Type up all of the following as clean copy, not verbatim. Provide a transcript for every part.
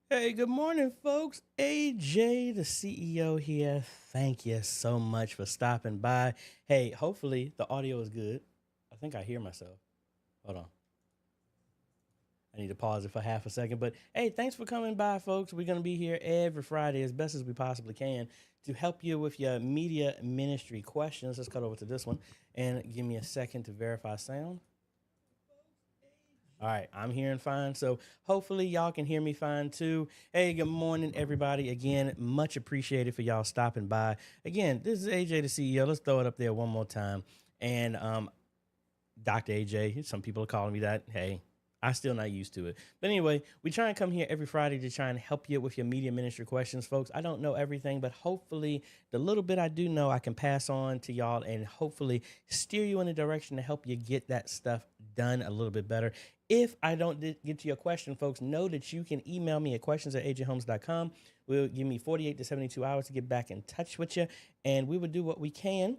Hey, good morning, folks. AJ, the CEO here. Thank you so much for stopping by. Hey, hopefully the audio is good. I think I hear myself. Hold on. I need to pause it for half a second. But hey, thanks for coming by, folks. We're going to be here every Friday as best as we possibly can to help you with your media ministry questions. Let's cut over to this one and give me a second to verify sound. All right, I'm hearing fine. So hopefully y'all can hear me fine too. Hey, good morning, everybody. Again, much appreciated for y'all stopping by. Again, this is AJ, the CEO. Let's throw it up there one more time. And Dr. AJ, some people are calling me that. Hey, I'm still not used to it. But anyway, we try and come here every Friday to try and help you with your media ministry questions, folks. I don't know everything, but hopefully the little bit I do know, I can pass on to y'all and hopefully steer you in a direction to help you get that stuff done a little bit better. If I don't get to your question, folks, know that you can email me at questions@ajhomes.com. We'll give me 48 to 72 hours to get back in touch with you, and we will do what we can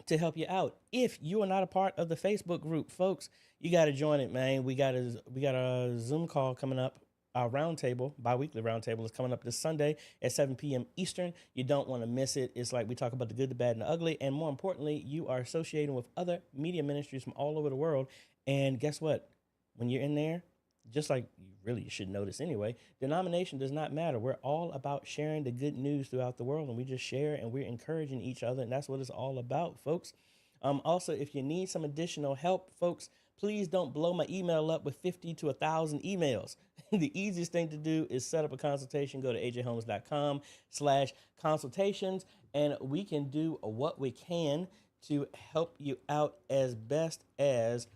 to help you out. If you are not a part of the Facebook group, folks, you got to join it, man. We got a Zoom call coming up. Our roundtable, bi-weekly roundtable, is coming up this Sunday at 7 p.m. Eastern. You don't want to miss it. It's like we talk about the good, the bad, and the ugly. And more importantly, you are associating with other media ministries from all over the world. And guess what? When you're in there, just like you should notice anyway, denomination does not matter. We're all about sharing the good news throughout the world, and we just share and we're encouraging each other, and that's what it's all about, folks. Also, if you need some additional help, folks, please don't blow my email up with 50 to 1,000 emails. The easiest thing to do is set up a consultation. Go to ajhomes.com/consultations, and we can do what we can to help you out as best as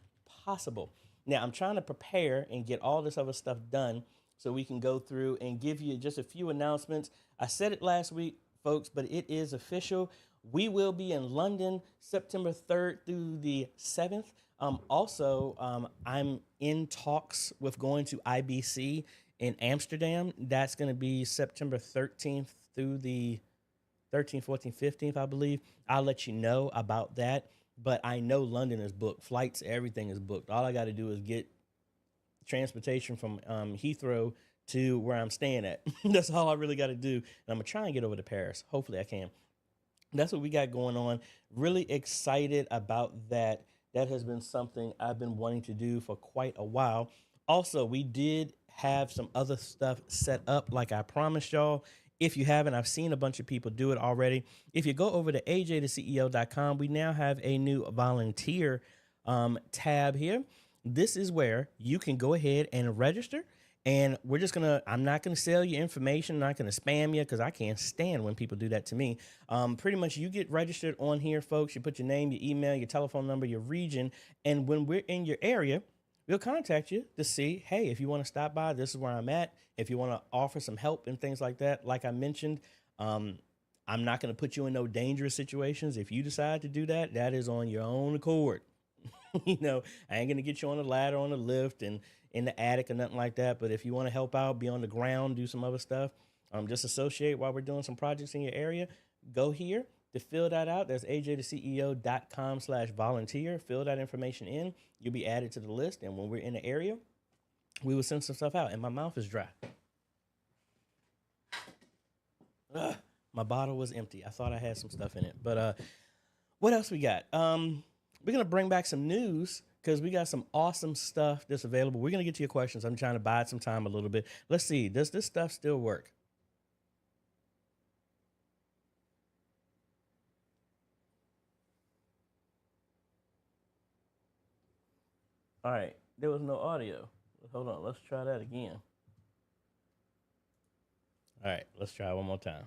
possible. Now, I'm trying to prepare and get all this other stuff done so we can go through and give you just a few announcements. I said it last week, folks, but it is official. We will be in London September 3rd through the 7th. I'm in talks with going to IBC in Amsterdam. That's going to be September 13th through the 13th, 14th, 15th, I believe. I'll let you know about that. But I know London is booked. Flights, everything is booked. All I got to do is get transportation from Heathrow to where I'm staying at. That's all I really got to do. And I'm going to try and get over to Paris. Hopefully I can. That's what we got going on. Really excited about that. That has been something I've been wanting to do for quite a while. Also, we did have some other stuff set up like I promised y'all. If you haven't, I've seen a bunch of people do it already. If you go over to AJaytheCEO.com, we now have a new volunteer tab here. This is where you can go ahead and register. And I'm not going to sell you information. I'm not going to spam you because I can't stand when people do that to me. Pretty much you get registered on here, folks. You put your name, your email, your telephone number, your region. And when we're in your area, we'll contact you to see, hey, if you want to stop by, this is where I'm at. If you want to offer some help and things like that, like I mentioned, I'm not going to put you in no dangerous situations. If you decide to do that, that is on your own accord. I ain't going to get you on a ladder, on a lift, and in the attic or nothing like that. But if you want to help out, be on the ground, do some other stuff, just associate while we're doing some projects in your area, go here. To fill that out, that's ajtheceo.com/volunteer. Fill that information in. You'll be added to the list. And when we're in the area, we will send some stuff out. And my mouth is dry. My bottle was empty. I thought I had some stuff in it. But what else we got? We're going to bring back some news because we got some awesome stuff that's available. We're going to get to your questions. I'm trying to bide some time a little bit. Let's see. Does this stuff still work? All right, there was no audio. Hold on, let's try that again. All right, let's try one more time.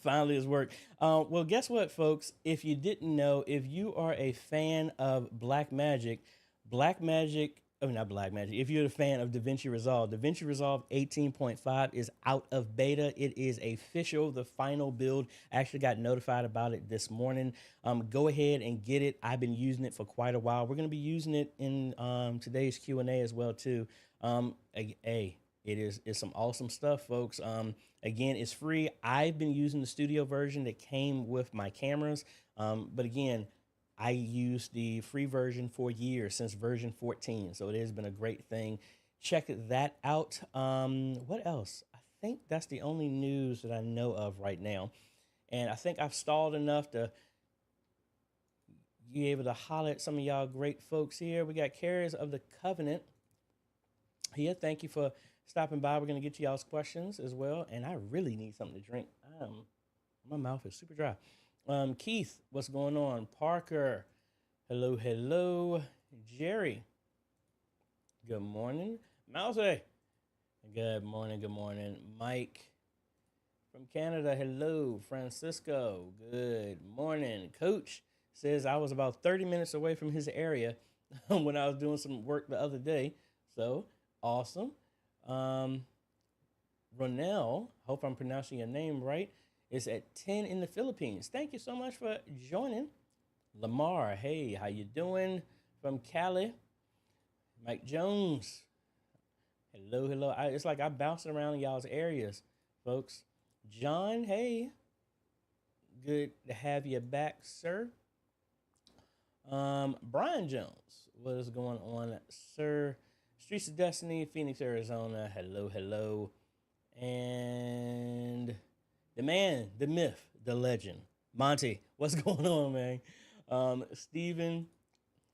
Finally, it's worked. Well, guess what, folks? If you didn't know, if you are a fan of Black Magic, oh, not Black Magic, if you're a fan of DaVinci Resolve 18.5 is out of beta. It is official, the final build. I actually got notified about it this morning. Go ahead and get it. I've been using it for quite a while. We're going to be using it in today's Q&A as well, too. It's some awesome stuff, folks. Again, it's free. I've been using the studio version that came with my cameras. But again, I used the free version for years, since version 14. So it has been a great thing. Check that out. What else? I think that's the only news that I know of right now. And I think I've stalled enough to be able to holler at some of y'all great folks here. We got Carriers of the Covenant here. Thank you for stopping by. We're going to get to y'all's questions as well. And I really need something to drink. My mouth is super dry. Keith, what's going on? Parker, hello, hello. Jerry, good morning. Mousy, good morning, good morning. Mike from Canada, hello. Francisco, good morning. Coach says I was about 30 minutes away from his area when I was doing some work the other day. So, awesome. Ronell, hope I'm pronouncing your name right, is at 10 in the Philippines. Thank you so much for joining. Lamar, hey, how you doing? From Cali. Mike Jones, hello, hello. It's like I'm bouncing around in y'all's areas, folks. John, hey, good to have you back, sir. Brian Jones, what is going on, sir? Streets of Destiny, Phoenix, Arizona, hello, hello. And the man, the myth, the legend, Monty, what's going on, man? Steven,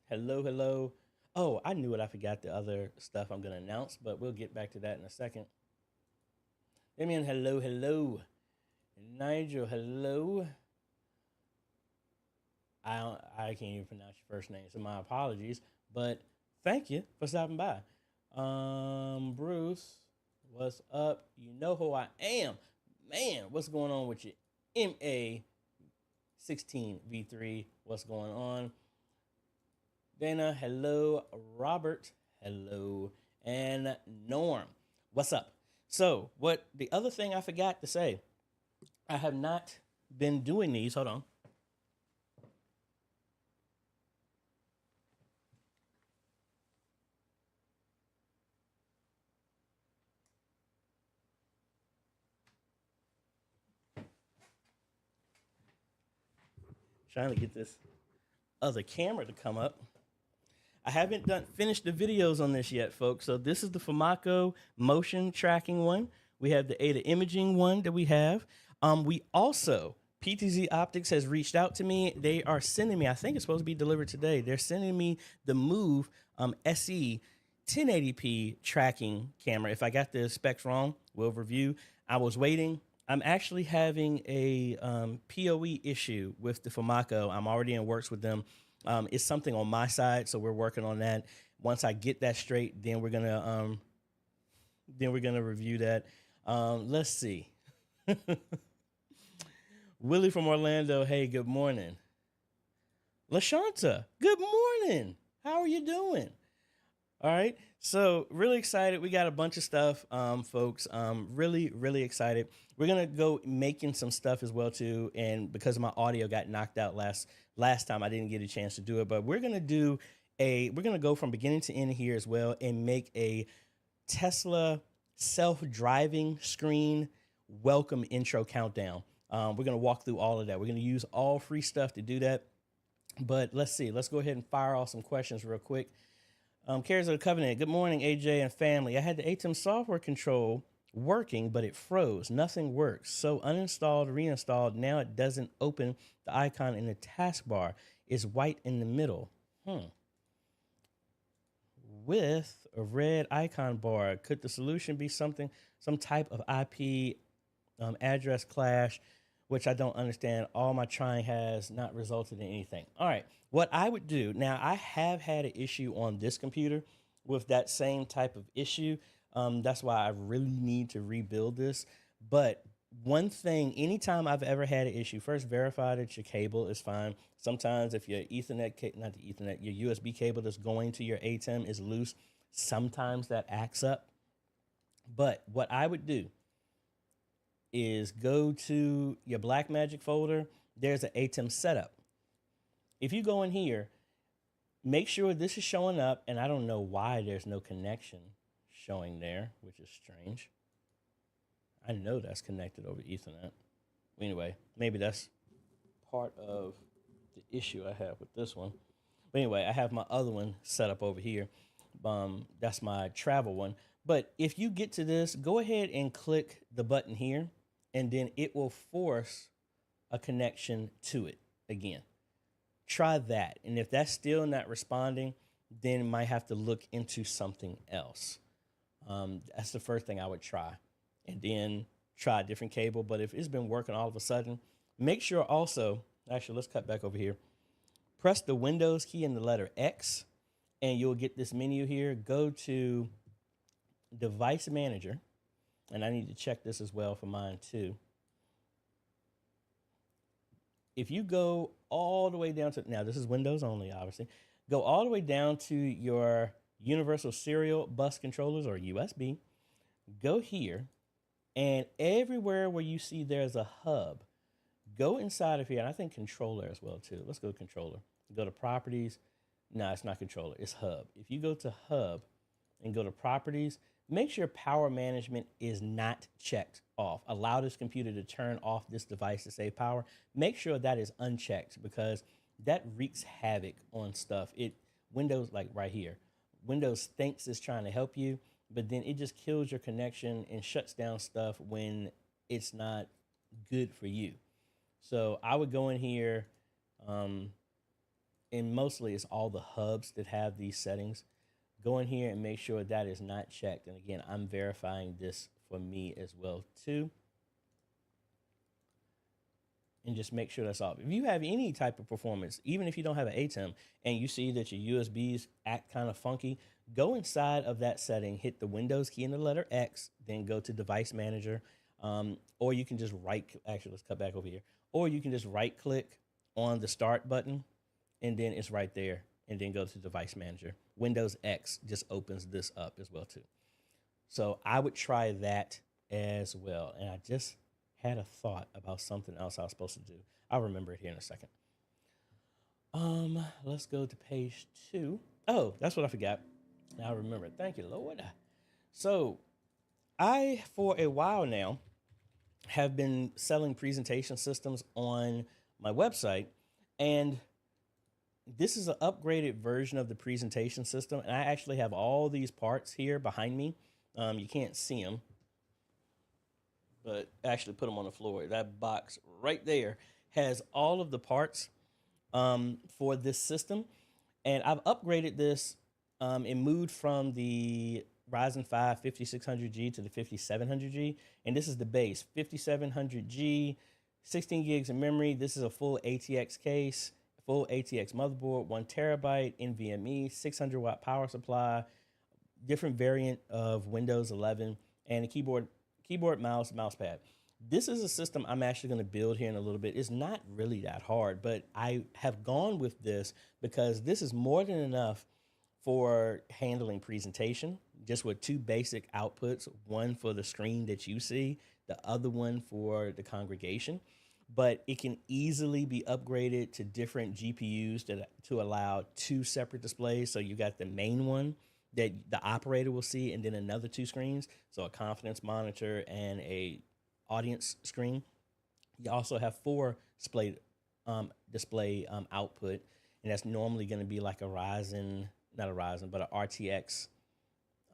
hello, hello. Oh, I knew it. I forgot the other stuff I'm going to announce, but we'll get back to that in a second. Damien, hello, hello. Nigel, hello. I can't even pronounce your first name, so my apologies. But thank you for stopping by. Bruce, what's up? You know who I am. Man, what's going on with you? MA16V3, what's going on? Dana, hello. Robert, hello. And Norm, what's up? So, the other thing I forgot to say, I have not been doing these. Hold on. Trying to get this other camera to come up. I haven't finished the videos on this yet, folks. So this is the Fumaco motion tracking one. We have the AJay imaging one that we have. We also, PTZ Optics has reached out to me. They are sending me, I think it's supposed to be delivered today. They're sending me the Move SE 1080p tracking camera. If I got the specs wrong, we'll review. I was waiting. I'm actually having a PoE issue with the Fumaco. I'm already in works with them. It's something on my side, so we're working on that. Once I get that straight, then we're gonna review that. Let's see. Willie from Orlando, hey, good morning. LaShanta, good morning. How are you doing? All right, so really excited. We got a bunch of stuff, folks. Really, really excited. We're gonna go making some stuff as well too, and because my audio got knocked out last time, I didn't get a chance to do it. But we're gonna go from beginning to end here as well, and make a Tesla self-driving screen welcome intro countdown. We're gonna walk through all of that. We're gonna use all free stuff to do that. But let's see. Let's go ahead and fire off some questions real quick. Carriers of the Covenant, good morning, AJ and family. I had the ATEM software control working, but it froze. Nothing works. So uninstalled, reinstalled. Now it doesn't open the icon in the taskbar. It's white in the middle. With a red icon bar. Could the solution be some type of IP address clash, which I don't understand? All my trying has not resulted in anything. All right. What I would do, now I have had an issue on this computer with that same type of issue. That's why I really need to rebuild this. But One thing, anytime I've ever had an issue, first verify that your cable is fine. Sometimes if your not the Ethernet, your USB cable that's going to your ATEM is loose, sometimes that acts up. But what I would do is go to your Blackmagic folder. There's an ATEM setup. If you go in here, make sure this is showing up, and I don't know why there's no connection showing there, which is strange. I know that's connected over Ethernet. Anyway, maybe that's part of the issue I have with this one. But anyway, I have my other one set up over here. That's my travel one. But if you get to this, go ahead and click the button here, and then it will force a connection to it again. Try that. And if that's still not responding, then you might have to look into something else. That's the first thing I would try. And then try a different cable. But if it's been working all of a sudden, make sure also, actually, let's cut back over here. Press the Windows key and the letter X, and you'll get this menu here. Go to Device Manager, and I need to check this as well for mine too. If you go all the way down to, now this is Windows only, obviously. Go all the way down to your Universal Serial Bus Controllers, or USB. Go here, and everywhere where you see there's a hub, go inside of here, and I think controller as well too. Let's go to controller. Go to properties. No, it's not controller, it's hub. If you go to hub and go to properties, make sure power management is not checked off. Allow this computer to turn off this device to save power. Make sure that is unchecked, because that wreaks havoc on stuff. Windows, like right here, Windows thinks it's trying to help you, but then it just kills your connection and shuts down stuff when it's not good for you. So I would go in here, and mostly it's all the hubs that have these settings. Go in here and make sure that is not checked. And again, I'm verifying this for me as well too. And just make sure that's off. If you have any type of performance, even if you don't have an ATEM, and you see that your USBs act kind of funky, go inside of that setting, hit the Windows key and the letter X, then go to Device Manager, or you can just actually, let's cut back over here. Or you can just right click on the Start button, and then it's right there, and then go to Device Manager. Windows X just opens this up as well too. So I would try that as well. And I just had a thought about something else I was supposed to do. I'll remember it here in a second. Let's go to page 2. Oh, that's what I forgot. Now I remember. Thank you, Lord. So I, for a while now, have been selling presentation systems on my website, and this is an upgraded version of the presentation system, and I actually have all these parts here behind me. You can't see them, but actually put them on the floor. That box right there has all of the parts for this system, and I've upgraded this and moved from the Ryzen 5 5600G to the 5700G, and this is the base 5700G, 16 gigs of memory. This is a full ATX case, full ATX motherboard, 1 terabyte NVMe, 600 watt power supply, different variant of Windows 11, and a keyboard, mouse pad. This is a system I'm actually going to build here in a little bit. It's not really that hard, but I have gone with this because this is more than enough for handling presentation, just with 2 basic outputs, one for the screen that you see, the other one for the congregation. But it can easily be upgraded to different GPUs to allow 2 separate displays. So you got the main one that the operator will see, and then another 2 screens, so a confidence monitor and a audience screen. You also have 4 display output, and that's normally going to be like a Ryzen, not a Ryzen, but an RTX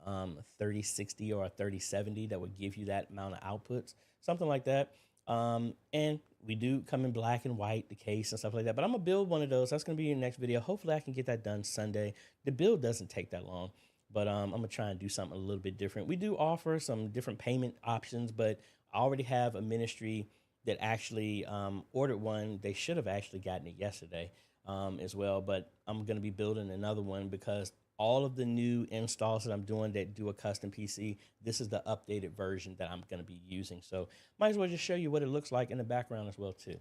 3060 or a 3070 that would give you that amount of outputs, something like that. And we do come in black and white, the case and stuff like that. But I'm going to build one of those. That's going to be in the next video. Hopefully I can get that done Sunday. The build doesn't take that long, but I'm going to try and do something a little bit different. We do offer some different payment options, but I already have a ministry that actually ordered one. They should have actually gotten it yesterday as well, but I'm going to be building another one because all of the new installs that I'm doing that do a custom PC, this is the updated version that I'm going to be using. So might as well just show you what it looks like in the background as well too.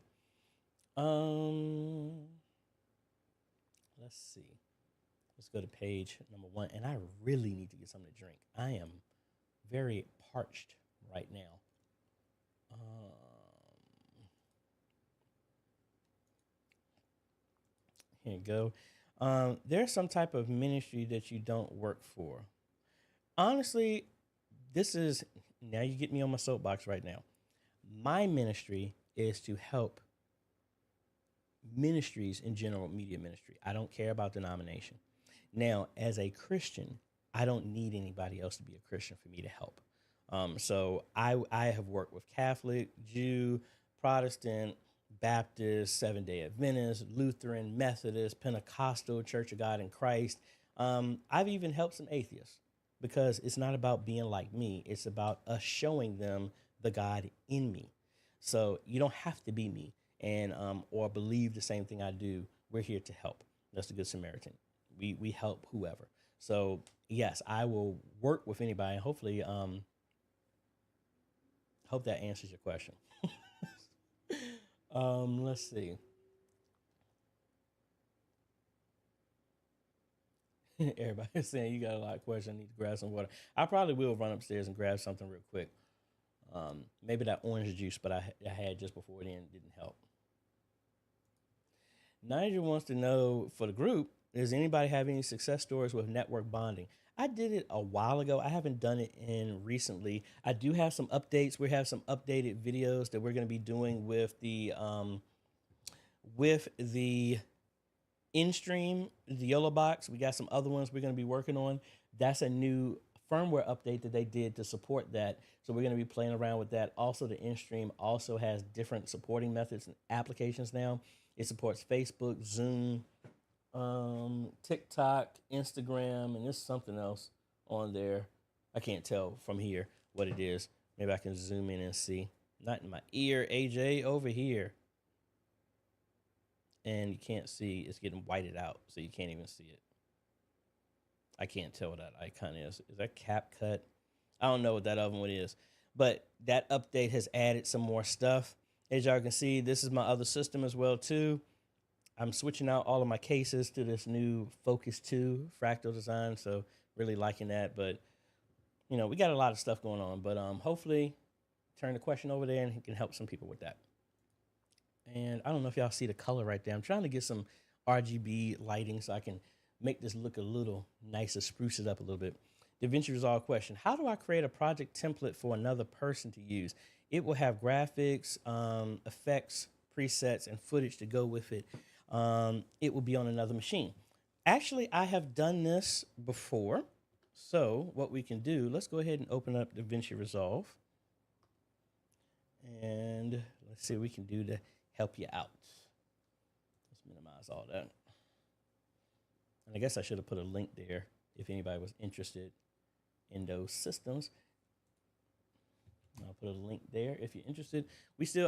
Let's see. Let's go to page number 1. And I really need to get something to drink. I am very parched right now. Here you go. There's some type of ministry that you don't work for. Honestly, this is, now you get me on my soapbox right now. My ministry is to help ministries in general, media ministry. I don't care about denomination. Now, as a Christian, I don't need anybody else to be a Christian for me to help. So I have worked with Catholic, Jew, Protestant, Baptist, Seventh-day Adventist, Lutheran, Methodist, Pentecostal, Church of God in Christ. I've even helped some atheists because it's not about being like me. It's about us showing them the God in me. So you don't have to be me and or believe the same thing I do. We're here to help. That's the Good Samaritan. We help whoever. So yes, I will work with anybody, and hopefully hope that answers your question. Let's see. Everybody's saying you got a lot of questions. I need to grab some water. I probably will run upstairs and grab something real quick. Maybe that orange juice, but I had just before then didn't help. Nigel wants to know for the group, does anybody have any success stories with network bonding? I did it a while ago. I haven't done it in recently. I do have some updates. We have some updated videos that we're going to be doing with the in-stream, the YOLO box. We got some other ones we're going to be working on. That's a new firmware update that they did to support that. So we're going to be playing around with that. Also, the in-stream also has different supporting methods and applications now. It supports Facebook, Zoom, TikTok, Instagram, and there's something else on there. I can't tell from here what it is. Maybe I can zoom in and see. Not in my ear, AJ, over here. And you can't see, it's getting whited out, so you can't even see it. I can't tell what that icon is. Is that CapCut? I don't know what that other one is. But that update has added some more stuff. As y'all can see, this is my other system as well, too. I'm switching out all of my cases to this new Focus 2 fractal design, so really liking that. But, you know, we got a lot of stuff going on. But hopefully turn the question over there and he can help some people with that. And I don't know if y'all see the color right there. I'm trying to get some RGB lighting so I can make this look a little nicer, spruce it up a little bit. DaVinci Resolve question. How do I create a project template for another person to use? It will have graphics, effects, presets, and footage to go with it. It will be on another machine. Actually, I have done this before. So what we can do, let's go ahead and open up DaVinci Resolve. And let's see what we can do to help you out. Let's minimize all that. And I guess I should have put a link there if anybody was interested in those systems. I'll put a link there if you're interested.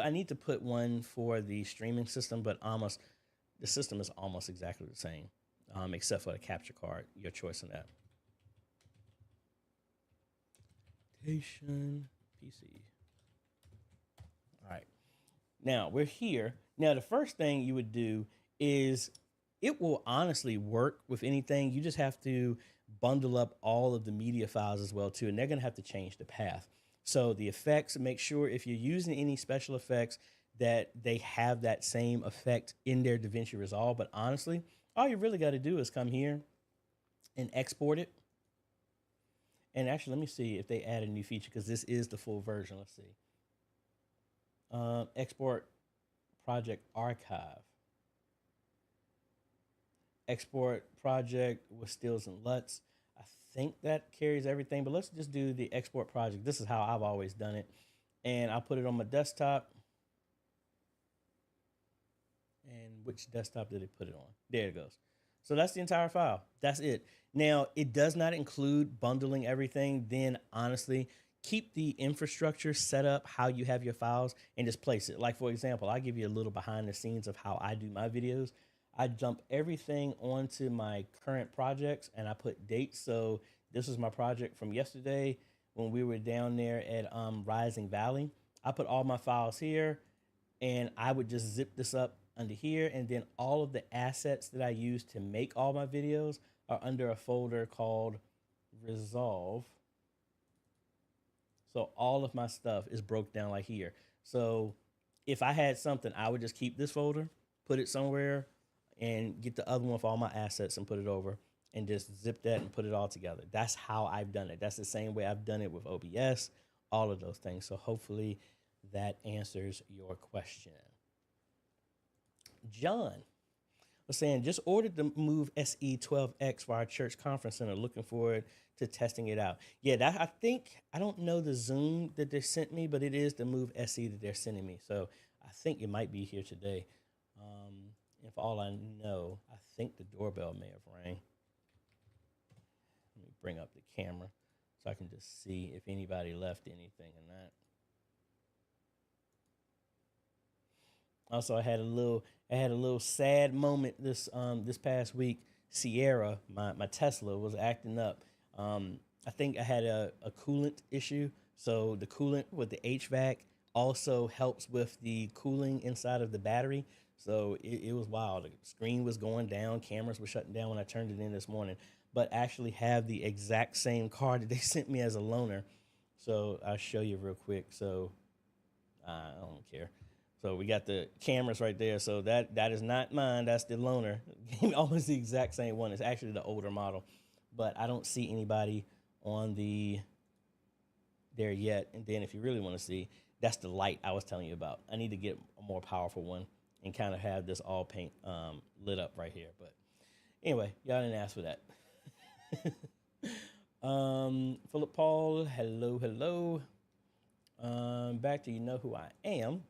I need to put one for the streaming system, but the system is almost exactly the same, except for the capture card, your choice on that. PC. All right. Now we're here. Now the first thing you would do is it will honestly work with anything. You just have to bundle up all of the media files as well too, and they're going to have to change the path. So the effects, make sure if you're using any special effects that they have that same effect in their DaVinci Resolve. But honestly, all you really got to do is come here and export it. And actually, let me see if they add a new feature because this is the full version. Let's see. Export project archive. Export project with stills and LUTs. I think that carries everything, but let's just do the export project. This is how I've always done it. And I'll put it on my desktop. And which desktop did it put it on? There it goes. So that's the entire file. That's it. Now, it does not include bundling everything. Then, honestly, keep the infrastructure set up how you have your files and just place it. Like, for example, I'll give you a little behind the scenes of how I do my videos. I dump everything onto my current projects and I put dates. So this is my project from yesterday when we were down there at Rising Valley. I put all my files here and I would just zip this up under here. And then all of the assets that I use to make all my videos are under a folder called Resolve. So all of my stuff is broke down like here. So if I had something, I would just keep this folder, put it somewhere, and get the other one with all my assets and put it over and just zip that and put it all together. That's how I've done it. That's the same way I've done it with OBS, all of those things. So hopefully that answers your question. John was saying, just ordered the Move SE12X for our church conference center. Looking forward to testing it out. Yeah, that I don't know the Zoom that they sent me, but it is the Move SE that they're sending me. So I think it might be here today. If all I know, I think the doorbell may have rang. Let me bring up the camera so I can just see if anybody left anything in that. Also, I had a little sad moment this past week. Sierra, my Tesla, was acting up. I think I had a coolant issue. So the coolant with the HVAC also helps with the cooling inside of the battery. So it was wild. The screen was going down, cameras were shutting down when I turned it in this morning. But actually have the exact same car that they sent me as a loaner. So I'll show you real quick. So I don't care. So we got the cameras right there. So that is not mine. That's the loaner. Almost the exact same one. It's actually the older model. But I don't see anybody on there yet. And then if you really want to see, that's the light I was telling you about. I need to get a more powerful one and kind of have this all paint lit up right here. But anyway, y'all didn't ask for that. Philip Paul, hello. Back to you know who I am.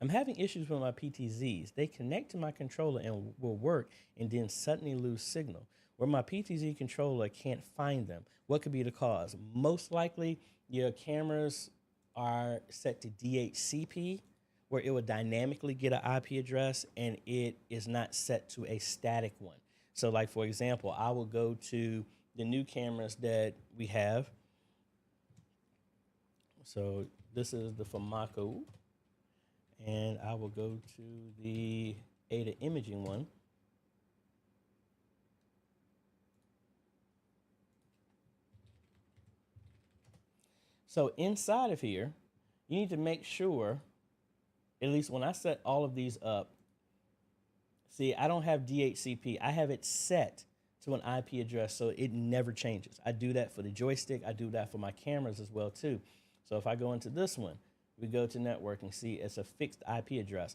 I'm having issues with my PTZs. They connect to my controller and will work and then suddenly lose signal. Where my PTZ controller can't find them. What could be the cause? Most likely your cameras are set to DHCP, where it will dynamically get an IP address and it is not set to a static one. So like, for example, I will go to the new cameras that we have. So this is the Famaco, and I will go to the AJayThe imaging one. So inside of here, you need to make sure, at least when I set all of these up, see, I don't have DHCP. I have it set to an IP address so it never changes. I do that for the joystick. I do that for my cameras as well too. So if I go into this one, we go to networking, see it's a fixed IP address.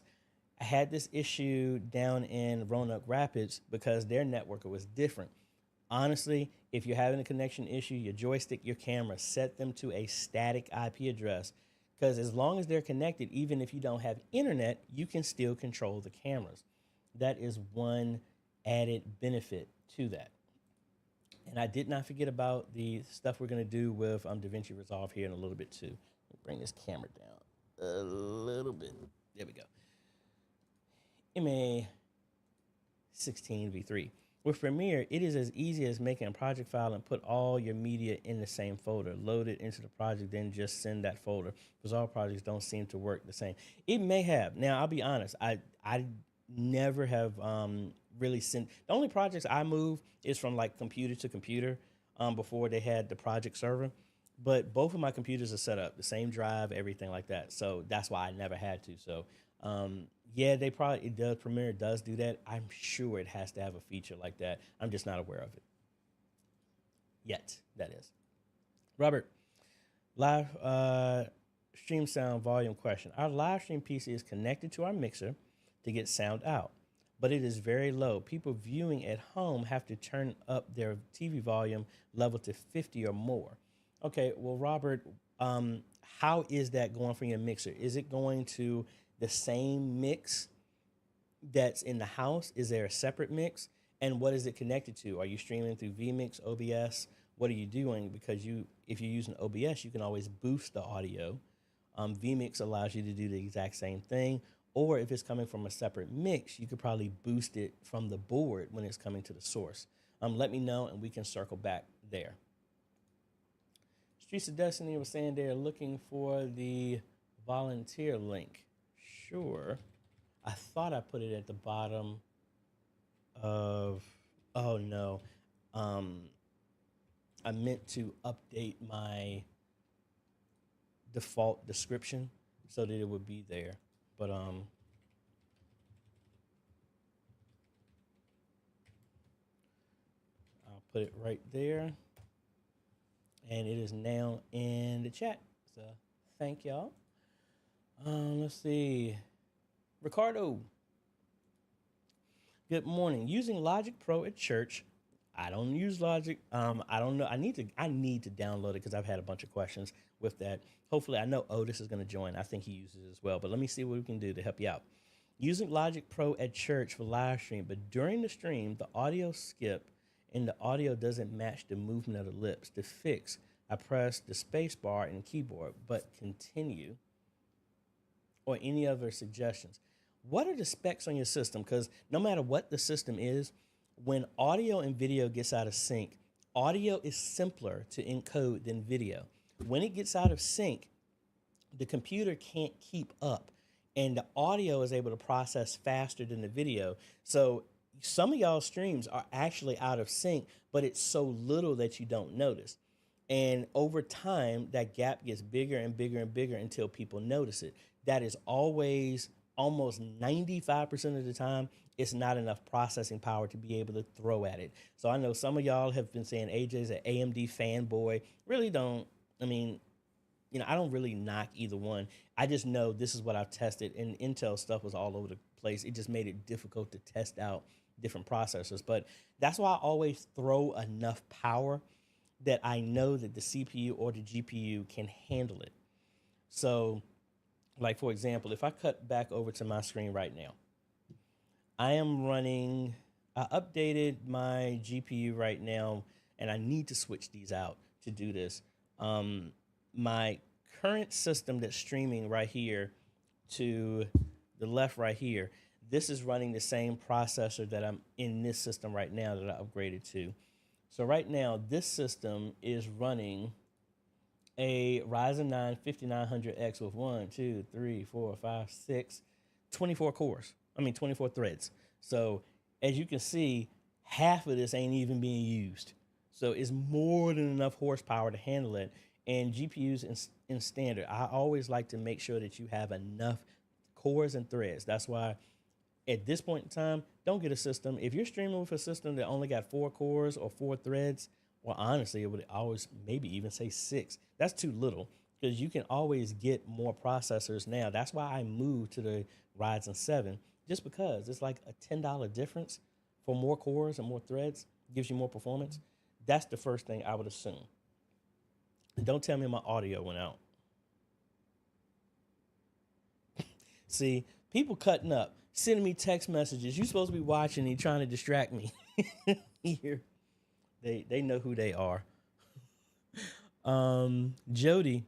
I had this issue down in Roanoke Rapids because their network was different. Honestly, if you're having a connection issue, your joystick, your camera, set them to a static IP address, because as long as they're connected, even if you don't have internet, you can still control the cameras. That is one added benefit to that. And I did not forget about the stuff we're going to do with DaVinci Resolve here in a little bit too. Let me bring this camera down a little bit. There we go. MA16V3. With Premiere, it is as easy as making a project file and put all your media in the same folder. Load it into the project, then just send that folder. Because all projects don't seem to work the same. It may have. Now, I'll be honest. I never have really sent. The only projects I move is from like computer to computer before they had the project server. But both of my computers are set up, the same drive, everything like that. So that's why I never had to. So yeah, Premiere does do that. I'm sure it has to have a feature like that. I'm just not aware of it yet, that is. Robert, live stream sound volume question. Our live stream PC is connected to our mixer to get sound out, but it is very low. People viewing at home have to turn up their TV volume level to 50 or more. Okay, well, Robert, how is that going for your mixer? Is it going to the same mix that's in the house? Is there a separate mix? And what is it connected to? Are you streaming through vMix, OBS? What are you doing? Because if you're using OBS, you can always boost the audio. vMix allows you to do the exact same thing. Or if it's coming from a separate mix, you could probably boost it from the board when it's coming to the source. Let me know and we can circle back there. Streets of Destiny was saying they're looking for the volunteer link. Sure. I thought I put it at the bottom of, oh no. I meant to update my default description so that it would be there. But I'll put it right there. And it is now in the chat. So thank y'all. Let's see. Ricardo. Good morning. Using Logic Pro at church. I don't use Logic. I don't know. I need to download it because I've had a bunch of questions with that. Hopefully, I know Otis is going to join. I think he uses it as well. But let me see what we can do to help you out. Using Logic Pro at church for live stream, but during the stream, the audio skip and the audio doesn't match the movement of the lips. To fix, I press the space bar and keyboard, but continue. Or any other suggestions. What are the specs on your system? Because no matter what the system is, when audio and video gets out of sync, audio is simpler to encode than video. When it gets out of sync, the computer can't keep up, and the audio is able to process faster than the video. So some of y'all streams are actually out of sync, but it's so little that you don't notice. And over time, that gap gets bigger and bigger and bigger until people notice it. That is always, almost 95% of the time, it's not enough processing power to be able to throw at it. So I know some of y'all have been saying AJ's an AMD fanboy. Really don't. I mean, I don't really knock either one. I just know this is what I've tested, and Intel stuff was all over the place. It just made it difficult to test out different processors. But that's why I always throw enough power that I know that the CPU or the GPU can handle it. So, like, for example, if I cut back over to my screen right now, I updated my GPU right now, and I need to switch these out to do this. My current system that's streaming right here to the left right here, this is running the same processor that I'm in this system right now that I upgraded to. So right now, this system is running a Ryzen 9 5900X with 24 cores. 24 threads. So as you can see, half of this ain't even being used. So it's more than enough horsepower to handle it. And GPUs in standard, I always like to make sure that you have enough cores and threads. That's why at this point in time, don't get a system. If you're streaming with a system that only got 4 cores or 4 threads, well, honestly, it would always maybe even say 6. That's too little because you can always get more processors now. That's why I moved to the Ryzen 7, just because it's like a $10 difference for more cores and more threads, gives you more performance. That's the first thing I would assume. And don't tell me my audio went out. See, people cutting up, sending me text messages. You're supposed to be watching and trying to distract me. Here. They know who they are. Jody,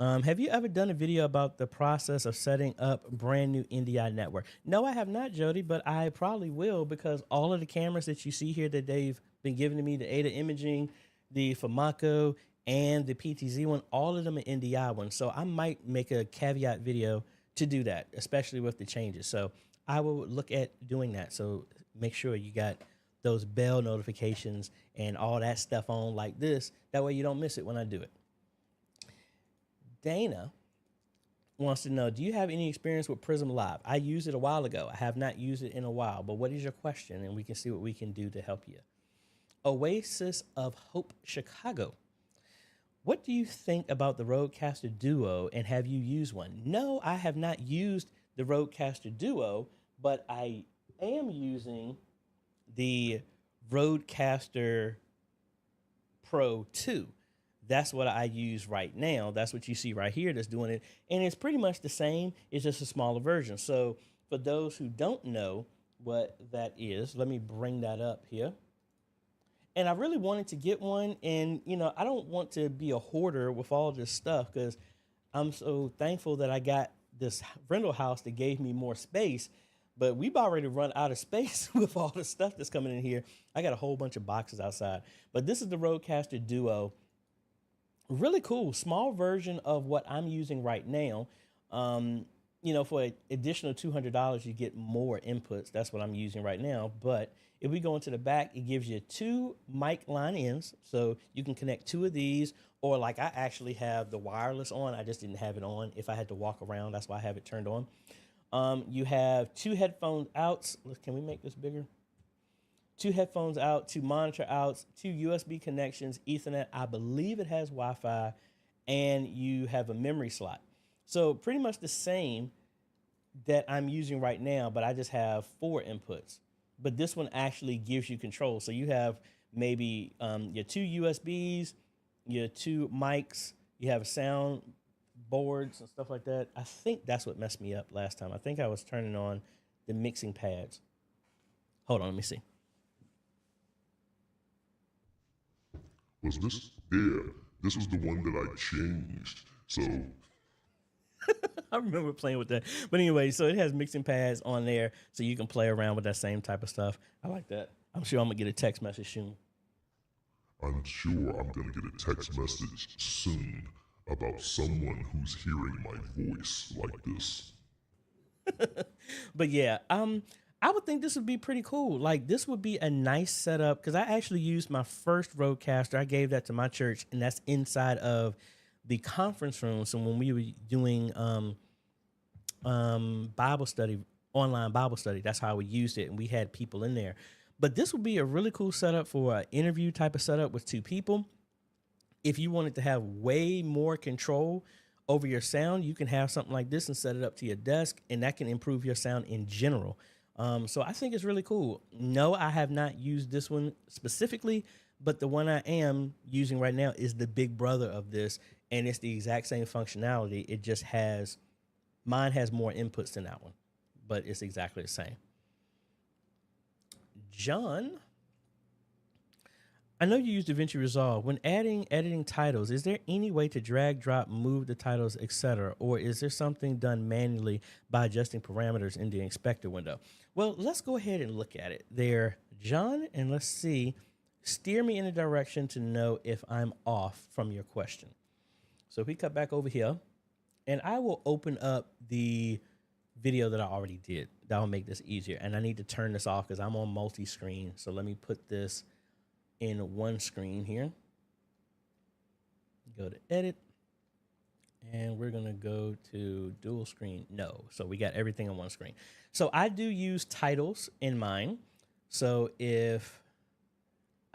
have you ever done a video about the process of setting up brand new NDI network? No, I have not, Jody, but I probably will, because all of the cameras that you see here that they've been giving to me, the Ada Imaging, the Famaco, and the PTZ one, all of them are NDI ones. So I might make a caveat video to do that, especially with the changes. So I will look at doing that. So make sure you got those bell notifications and all that stuff on like this. That way you don't miss it when I do it. Dana wants to know, do you have any experience with Prism Live? I used it a while ago. I have not used it in a while, but what is your question? And we can see what we can do to help you. Oasis of Hope Chicago. What do you think about the Rodecaster Duo, and have you used one? No, I have not used the Rodecaster Duo, but I am using the Rodecaster Pro 2. That's what I use right now. That's what you see right here that's doing it. And it's pretty much the same. It's just a smaller version. So for those who don't know what that is, let me bring that up here. And I really wanted to get one. And, I don't want to be a hoarder with all this stuff, because I'm so thankful that I got this rental house that gave me more space, but we've already run out of space with all the stuff that's coming in here. I got a whole bunch of boxes outside, but this is the Rodecaster Duo. Really cool, small version of what I'm using right now. You know, for an additional $200, you get more inputs. That's what I'm using right now. But if we go into the back, it gives you 2 mic line ins. So you can connect 2 of these, or like I actually have the wireless on. I just didn't have it on. If I had to walk around, that's why I have it turned on. You have 2 headphones outs. Can we make this bigger? 2 headphones out, 2 monitor outs, 2 USB connections, Ethernet. I believe it has Wi-Fi, and you have a memory slot. So pretty much the same that I'm using right now, but I just have 4 inputs. But this one actually gives you control. So you have maybe your 2 USBs, your 2 mics, you have sound boards and stuff like that. I think that's what messed me up last time. I think I was turning on the mixing pads. Hold on, let me see. Was this? Yeah, this was the one that I changed. So I remember playing with that. But anyway, so it has mixing pads on there, so you can play around with that same type of stuff. I like that. I'm sure I'm going to get a text message soon. I'm sure I'm going to get a text message soon about someone who's hearing my voice like this. But yeah, I would think this would be pretty cool. Like, this would be a nice setup, because I actually used my first Rodecaster. I gave that to my church, and that's inside of the conference room. So when we were doing Bible study, online Bible study, that's how we used it, and we had people in there. But this would be a really cool setup for an interview type of setup with 2 people. If you wanted to have way more control over your sound, you can have something like this and set it up to your desk, and that can improve your sound in general. So I think it's really cool. No, I have not used this one specifically, but the one I am using right now is the big brother of this, and it's the exact same functionality. It just has, mine has more inputs than that one, but it's exactly the same. John, I know you use DaVinci Resolve. When editing titles, is there any way to drag, drop, move the titles, etc.? Or is there something done manually by adjusting parameters in the inspector window? Well, let's go ahead and look at it there, John, and let's see. Steer me in a direction to know if I'm off from your question. So if we cut back over here, and I will open up the video that I already did. That will make this easier. And I need to turn this off because I'm on multi-screen. So let me put this in one screen here. Go to edit. And we're going to go to dual screen. No. So we got everything on one screen. So I do use titles in mine. So if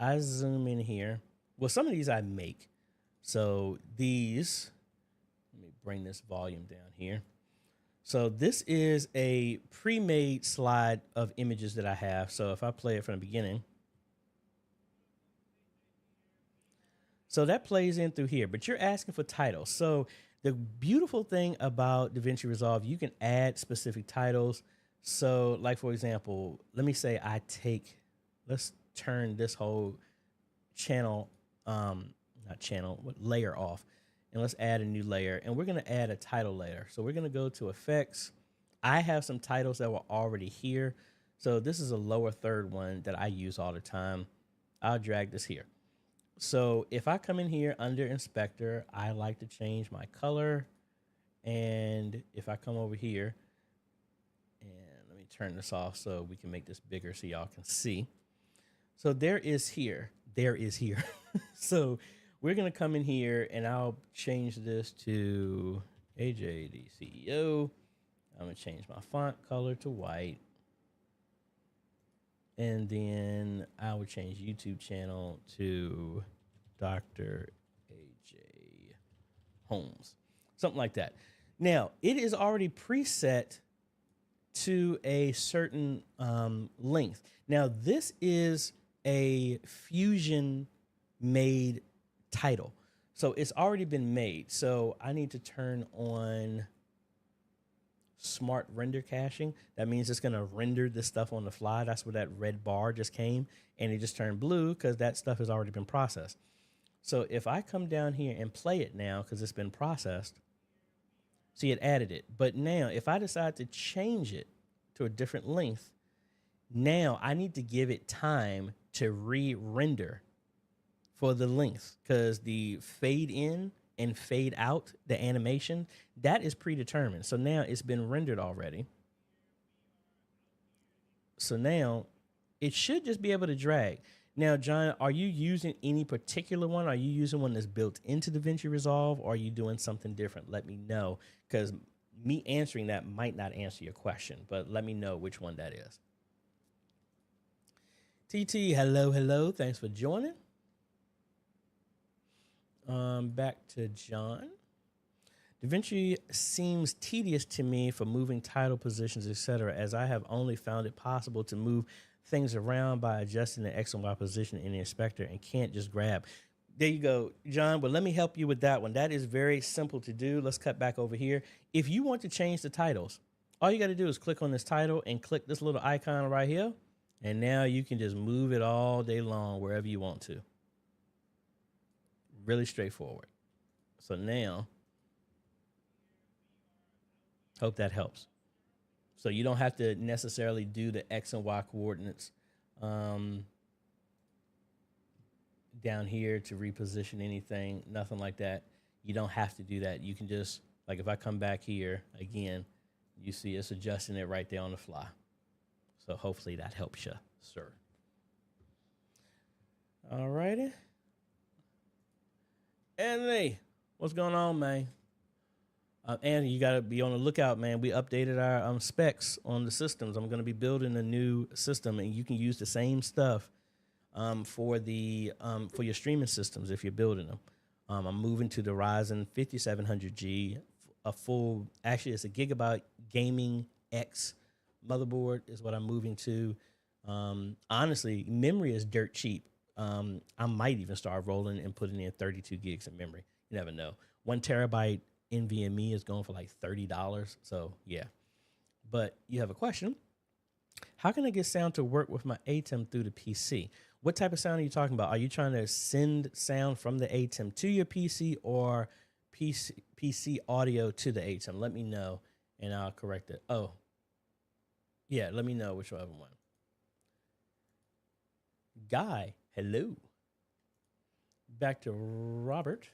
I zoom in here, well, some of these I make. So these, let me bring this volume down here. So this is a pre-made slide of images that I have. So if I play it from the beginning, so that plays in through here, but you're asking for titles. So the beautiful thing about DaVinci Resolve, you can add specific titles. So like, for example, let me say let's turn this whole channel, layer off. And let's add a new layer, and we're going to add a title layer. So we're going to go to effects. I have some titles that were already here. So this is a lower third one that I use all the time. I'll drag this here. So if I come in here under inspector, I like to change my color. And if I come over here, and let me turn this off so we can make this bigger so y'all can see. So there is here. So we're going to come in here, and I'll change this to AJaytheCEO. I'm going to change my font color to white. And then I would change YouTube channel to Dr. AJ Holmes. Something like that. Now, it is already preset to a certain length. Now, this is a Fusion made title. So it's already been made. So I need to turn on smart render caching. That means it's going to render this stuff on the fly. That's where that red bar just came, and it just turned blue because that stuff has already been processed. So if I come down here and play it now, because it's been processed, See, it added it. But now, if I decide to change it to a different length, now I need to give it time to re-render for the length, because the fade in and fade out, the animation, that is predetermined. So now it's been rendered already. So now it should just be able to drag. Now, John, are you using any particular one? Are you using one that's built into DaVinci Resolve, or are you doing something different? Let me know, because me answering that might not answer your question, but let me know which one that is. TT, hello. Thanks for joining. Back to John. DaVinci seems tedious to me for moving title positions, etc., as I have only found it possible to move things around by adjusting the X and Y position in the inspector and can't just grab. There you go, John. Well, let me help you with that one. That is very simple to do. Let's cut back over here. If you want to change the titles, all you got to do is click on this title and click this little icon right here. And now you can just move it all day long wherever you want to. Really straightforward. So now, hope that helps. So you don't have to necessarily do the X and Y coordinates down here to reposition anything, nothing like that. You don't have to do that. You can just, like if I come back here again, you see it's adjusting it right there on the fly. So hopefully that helps you, sir. All righty. Anthony, what's going on, man? Anthony, you got to be on the lookout, man. We updated our specs on the systems. I'm going to be building a new system, and you can use the same stuff for your streaming systems if you're building them. I'm moving to the Ryzen 5700G, actually it's a Gigabyte Gaming X motherboard is what I'm moving to. Honestly, memory is dirt cheap. I might even start rolling and putting in 32 gigs of memory. You never know. 1 terabyte NVMe is going for like $30. So yeah, but you have a question. How can I get sound to work with my ATEM through the PC? What type of sound are you talking about? Are you trying to send sound from the ATEM to your PC, or PC audio to the ATEM? Let me know and I'll correct it. Oh, yeah, let me know which one. Guy, hello. Back to Robert.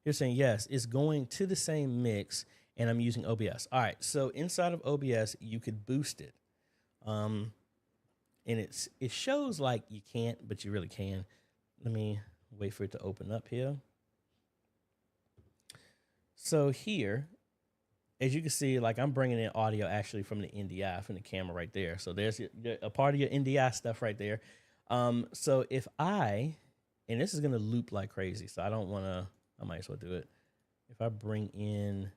You're saying, yes, it's going to the same mix, and I'm using OBS. All right, so inside of OBS, you could boost it. And it shows like you can't, but you really can. Let me wait for it to open up here. So here, as you can see, like I'm bringing in audio actually from the NDI, from the camera right there. So there's a part of your NDI stuff right there. So if and this is going to loop like crazy, so I don't want to, I might as well do it. If I bring in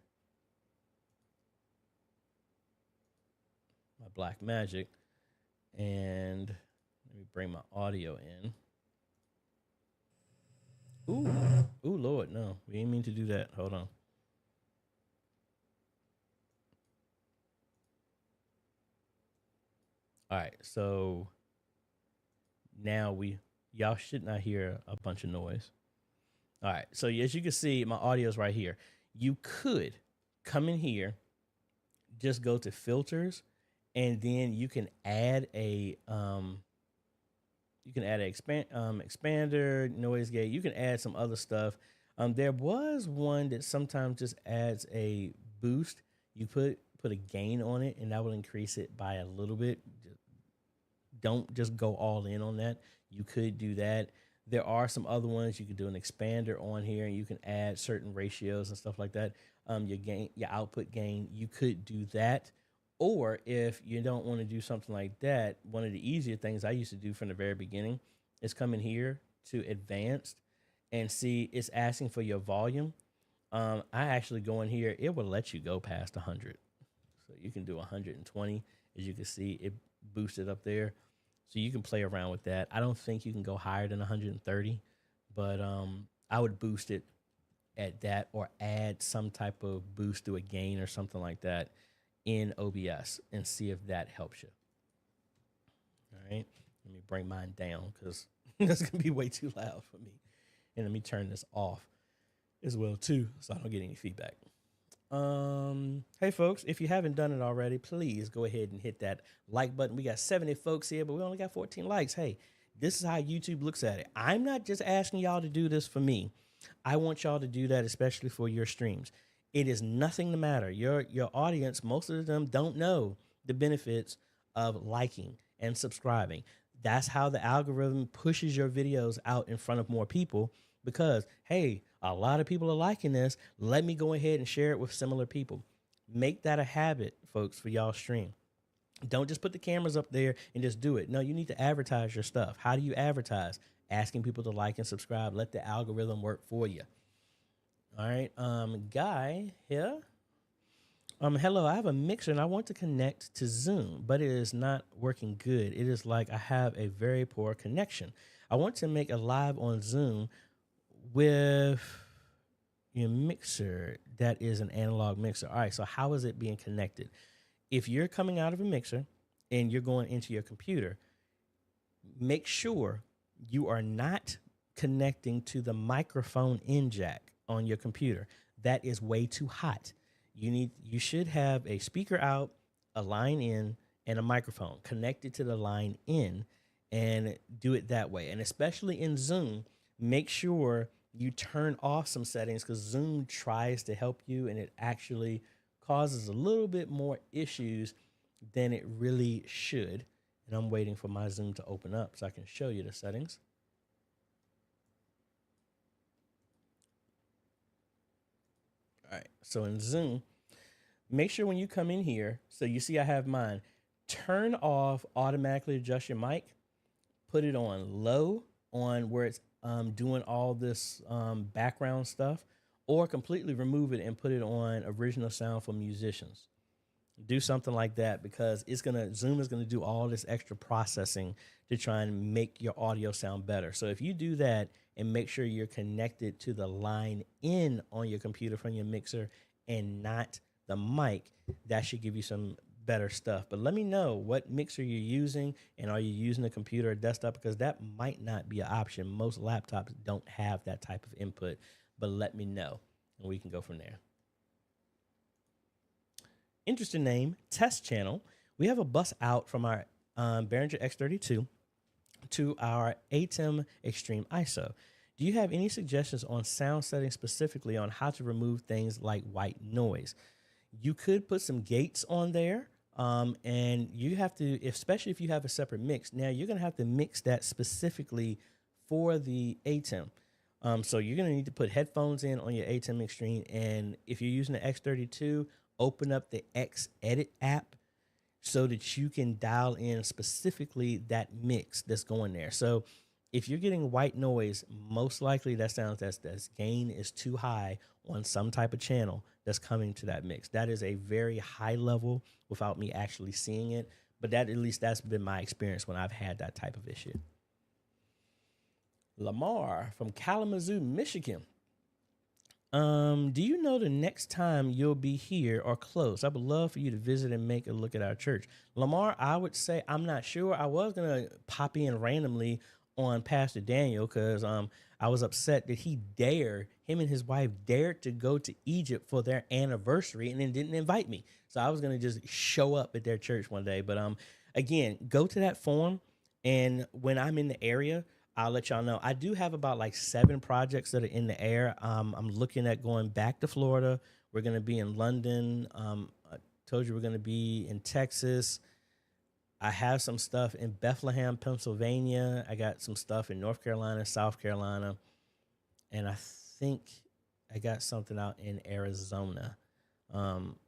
my Black Magic and let me bring my audio in. Ooh, Lord, no, we didn't mean to do that. Hold on. All right, so now y'all should not hear a bunch of noise. All right, so as you can see, my audio is right here. You could come in here, just go to filters, and then you can add a expander, noise gate. You can add some other stuff. There was one that sometimes just adds a boost. You put a gain on it, and that will increase it by a little bit. Don't just go all in on that. You could do that. There are some other ones. You could do an expander on here, and you can add certain ratios and stuff like that. Your output gain, you could do that. Or if you don't want to do something like that, one of the easier things I used to do from the very beginning is come in here to advanced and see it's asking for your volume. I actually go in here. It will let you go past 100. So you can do 120. As you can see, it boosted up there. So you can play around with that. I don't think you can go higher than 130, but I would boost it at that or add some type of boost to a gain or something like that in OBS and see if that helps you. All right. Let me bring mine down because that's going to be way too loud for me. And let me turn this off as well, too, so I don't get any feedback. Hey folks, if you haven't done it already, please go ahead and hit that like button. We got 70 folks here, but we only got 14 likes. Hey, this is how YouTube looks at it. I'm not just asking y'all to do this for me. I want y'all to do that, especially for your streams. It is nothing to matter. Your audience, most of them don't know the benefits of liking and subscribing. That's how the algorithm pushes your videos out in front of more people because, hey, a lot of people are liking this. Let me go ahead and share it with similar people. Make that a habit, folks, for y'all stream. Don't just put the cameras up there and just do it. No, you need to advertise your stuff. How do you advertise? Asking people to like and subscribe. Let the algorithm work for you. All right. Guy here. Hello, I have a mixer and I want to connect to Zoom, but it is not working good. It is like I have a very poor connection. I want to make a live on Zoom with your mixer that is an analog mixer. All right, so how is it being connected? If you're coming out of a mixer and you're going into your computer, make sure you are not connecting to the microphone in jack on your computer. That is way too hot. You should have a speaker out, a line in, and a microphone connected to the line in, and do it that way. And especially in Zoom, make sure you turn off some settings because Zoom tries to help you and it actually causes a little bit more issues than it really should. And I'm waiting for my Zoom to open up so I can show you the settings. All right, so in Zoom, make sure when you come in here, so you see I have mine, turn off automatically adjust your mic, put it on low on where it's doing all this background stuff, or completely remove it and put it on original sound for musicians. Do something like that because Zoom is gonna do all this extra processing to try and make your audio sound better. So if you do that and make sure you're connected to the line in on your computer from your mixer and not the mic, that should give you some better stuff. But let me know what mixer you're using and are you using a computer or desktop because that might not be an option. Most laptops don't have that type of input, but let me know and we can go from there. Interesting name, test channel. We have a bus out from our Behringer X32 to our ATEM Extreme ISO. Do you have any suggestions on sound settings specifically on how to remove things like white noise? You could put some gates on there, and you have to, especially if you have a separate mix. Now, you're going to have to mix that specifically for the ATEM. So you're going to need to put headphones in on your ATEM Extreme, and if you're using the X32, open up the X Edit app so that you can dial in specifically that mix that's going there. So if you're getting white noise, most likely that sounds that gain is too high on some type of channel that's coming to that mix. That is a very high level without me actually seeing it, but that at least that's been my experience when I've had that type of issue. Lamar from Kalamazoo, Michigan. Do you know the next time you'll be here or close? I would love for you to visit and make a look at our church. Lamar, I would say I'm not sure. I was going to pop in randomly on Pastor Daniel because I was upset that him and his wife dared to go to Egypt for their anniversary and then didn't invite me. So I was going to just show up at their church one day. But again, go to that forum, and when I'm in the area, I'll let y'all know. I do have about like 7 projects that are in the air. I'm looking at going back to Florida. We're going to be in London. I told you we're going to be in Texas. I have some stuff in Bethlehem, Pennsylvania. I got some stuff in North Carolina, South Carolina. And I think I got something out in Arizona.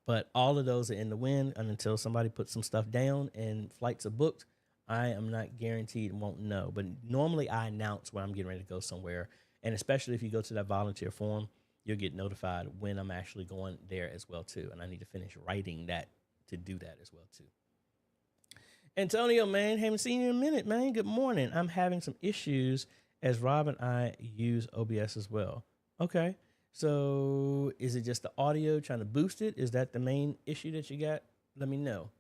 But all of those are in the wind. And until somebody puts some stuff down and flights are booked, I am not guaranteed and won't know. But normally I announce when I'm getting ready to go somewhere. And especially if you go to that volunteer forum, you'll get notified when I'm actually going there as well, too. And I need to finish writing that to do that as well, too. Antonio, man, haven't seen you in a minute, man. Good morning. I'm having some issues as Rob and I use OBS as well. Okay. So is it just the audio trying to boost it? Is that the main issue that you got? Let me know.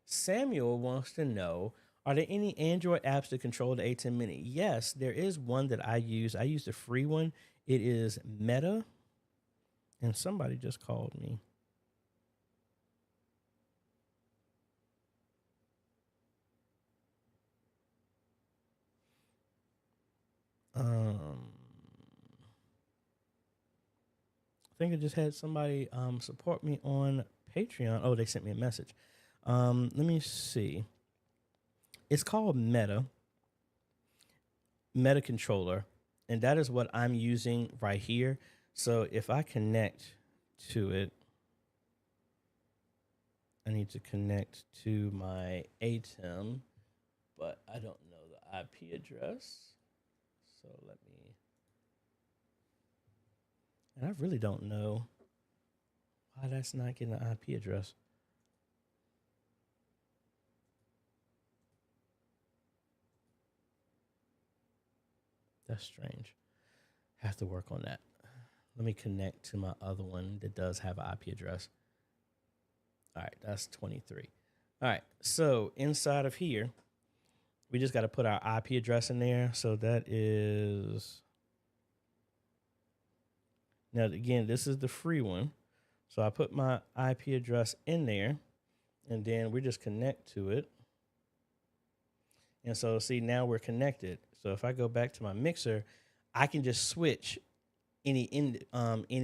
Samuel wants to know, are there any Android apps to control the A10 Mini? Yes, there is one that I use. I use the free one. It is Meta. And somebody just called me. I think I just had somebody support me on Patreon. Oh, they sent me a message. Let me see. It's called Meta Controller, and that is what I'm using right here. So if I connect to it, I need to connect to my ATEM, but I don't know the IP address. So let me, and I really don't know why that's not getting an IP address. That's strange. Have to work on that. Let me connect to my other one that does have an IP address. All right, that's 23. All right, so inside of here, we just got to put our IP address in there. So that is, now again, this is the free one. So I put my IP address in there, and then we just connect to it. And so see, now we're connected. So if I go back to my mixer, I can just switch any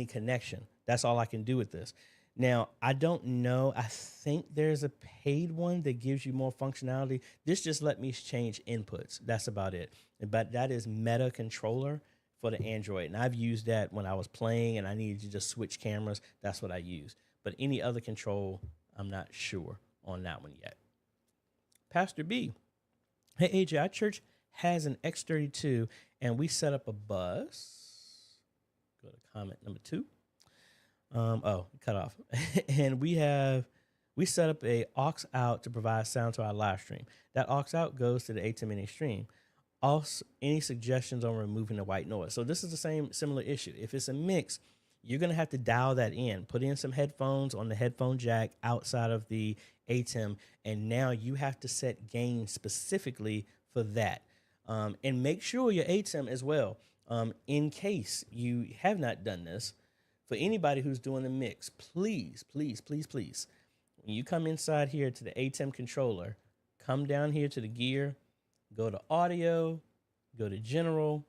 connection. That's all I can do with this. Now, I don't know. I think there's a paid one that gives you more functionality. This just let me change inputs. That's about it. But that is Meta Controller for the Android. And I've used that when I was playing and I needed to just switch cameras. That's what I use. But any other control, I'm not sure on that one yet. Pastor B. Hey, AJ, our church has an X32 and we set up a bus. Go to comment number 2. Cut off. And we set up a aux out to provide sound to our live stream. That aux out goes to the ATEM mini stream. Also, any suggestions on removing the white noise? So this is the similar issue. If it's a mix, you're going to have to dial that in. Put in some headphones on the headphone jack outside of the ATEM, and now you have to set gain specifically for that. And make sure your ATEM as well, in case you have not done this, for anybody who's doing the mix, please, please, please, please, when you come inside here to the ATEM controller, come down here to the gear, go to audio, go to general,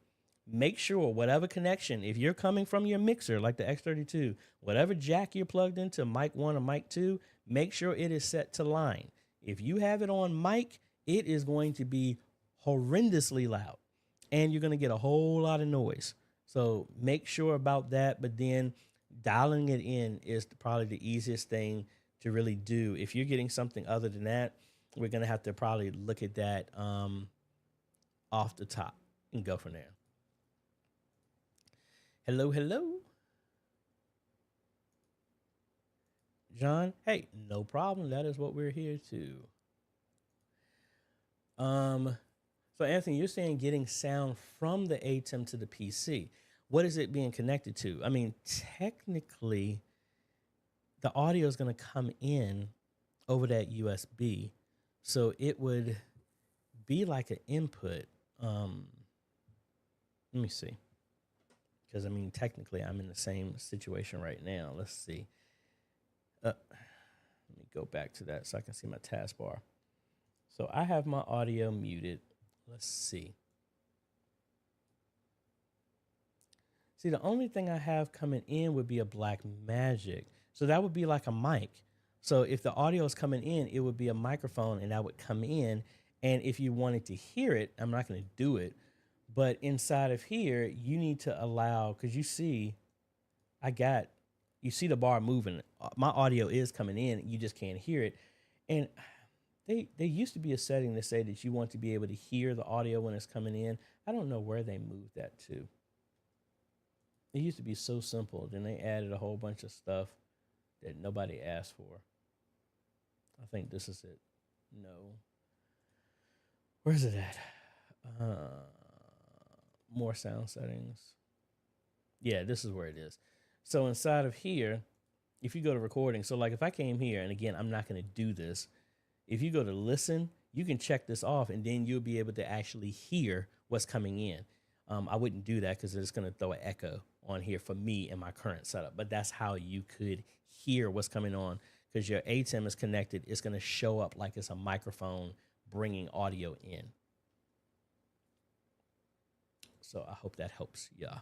make sure whatever connection, if you're coming from your mixer like the X32, whatever jack you're plugged into, mic 1 or mic 2, make sure it is set to line. If you have it on mic, it is going to be horrendously loud and you're going to get a whole lot of noise. So make sure about that, but then dialing it in is probably the easiest thing to really do. If you're getting something other than that, we're going to have to probably look at that off the top and go from there. Hello, hello. John, hey, no problem. That is what we're here to. So Anthony, you're saying getting sound from the ATEM to the PC. What is it being connected to? I mean, technically, the audio is going to come in over that USB. So it would be like an input. Let me see. Because, I mean, technically, I'm in the same situation right now. Let's see. Let me go back to that so I can see my taskbar. So I have my audio muted. Let's see. See, the only thing I have coming in would be a Black Magic. So that would be like a mic. So if the audio is coming in, it would be a microphone and that would come in. And if you wanted to hear it, I'm not going to do it. But inside of here, you need to allow, because you see the bar moving. My audio is coming in. You just can't hear it. And there used to be a setting that say that you want to be able to hear the audio when it's coming in. I don't know where they moved that to. It used to be so simple. Then they added a whole bunch of stuff that nobody asked for. I think this is it. No. Where's it at? More sound settings. Yeah, this is where it is. So inside of here, if you go to recording, so like if I came here, and again, I'm not going to do this. If you go to listen, you can check this off, and then you'll be able to actually hear what's coming in. I wouldn't do that because it's going to throw an echo on here for me in my current setup, but that's how you could hear what's coming on, because your ATEM is connected. It's going to show up like it's a microphone bringing audio in. So I hope that helps. Yeah.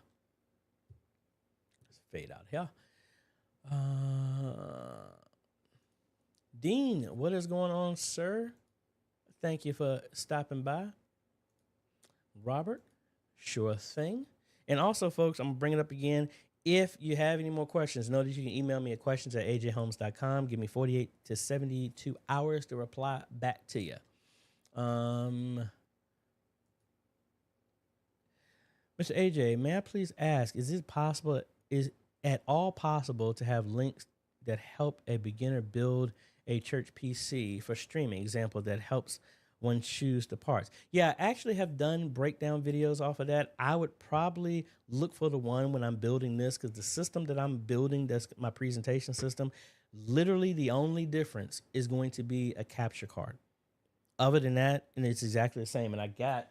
Let's fade out here. Dean, what is going on, sir? Thank you for stopping by. Robert, sure thing. And also, folks, I'm going to bring it up again. If you have any more questions, know that you can email me at questions@ajhomes.com. Give me 48 to 72 hours to reply back to you. Mr. AJ, may I please ask, is at all possible to have links that help a beginner build a church PC for streaming? Example that helps one choose the parts. Yeah, I actually have done breakdown videos off of that. I would probably look for the one when I'm building this, because the system that I'm building, that's my presentation system, literally the only difference is going to be a capture card. Other than that, and it's exactly the same. And I got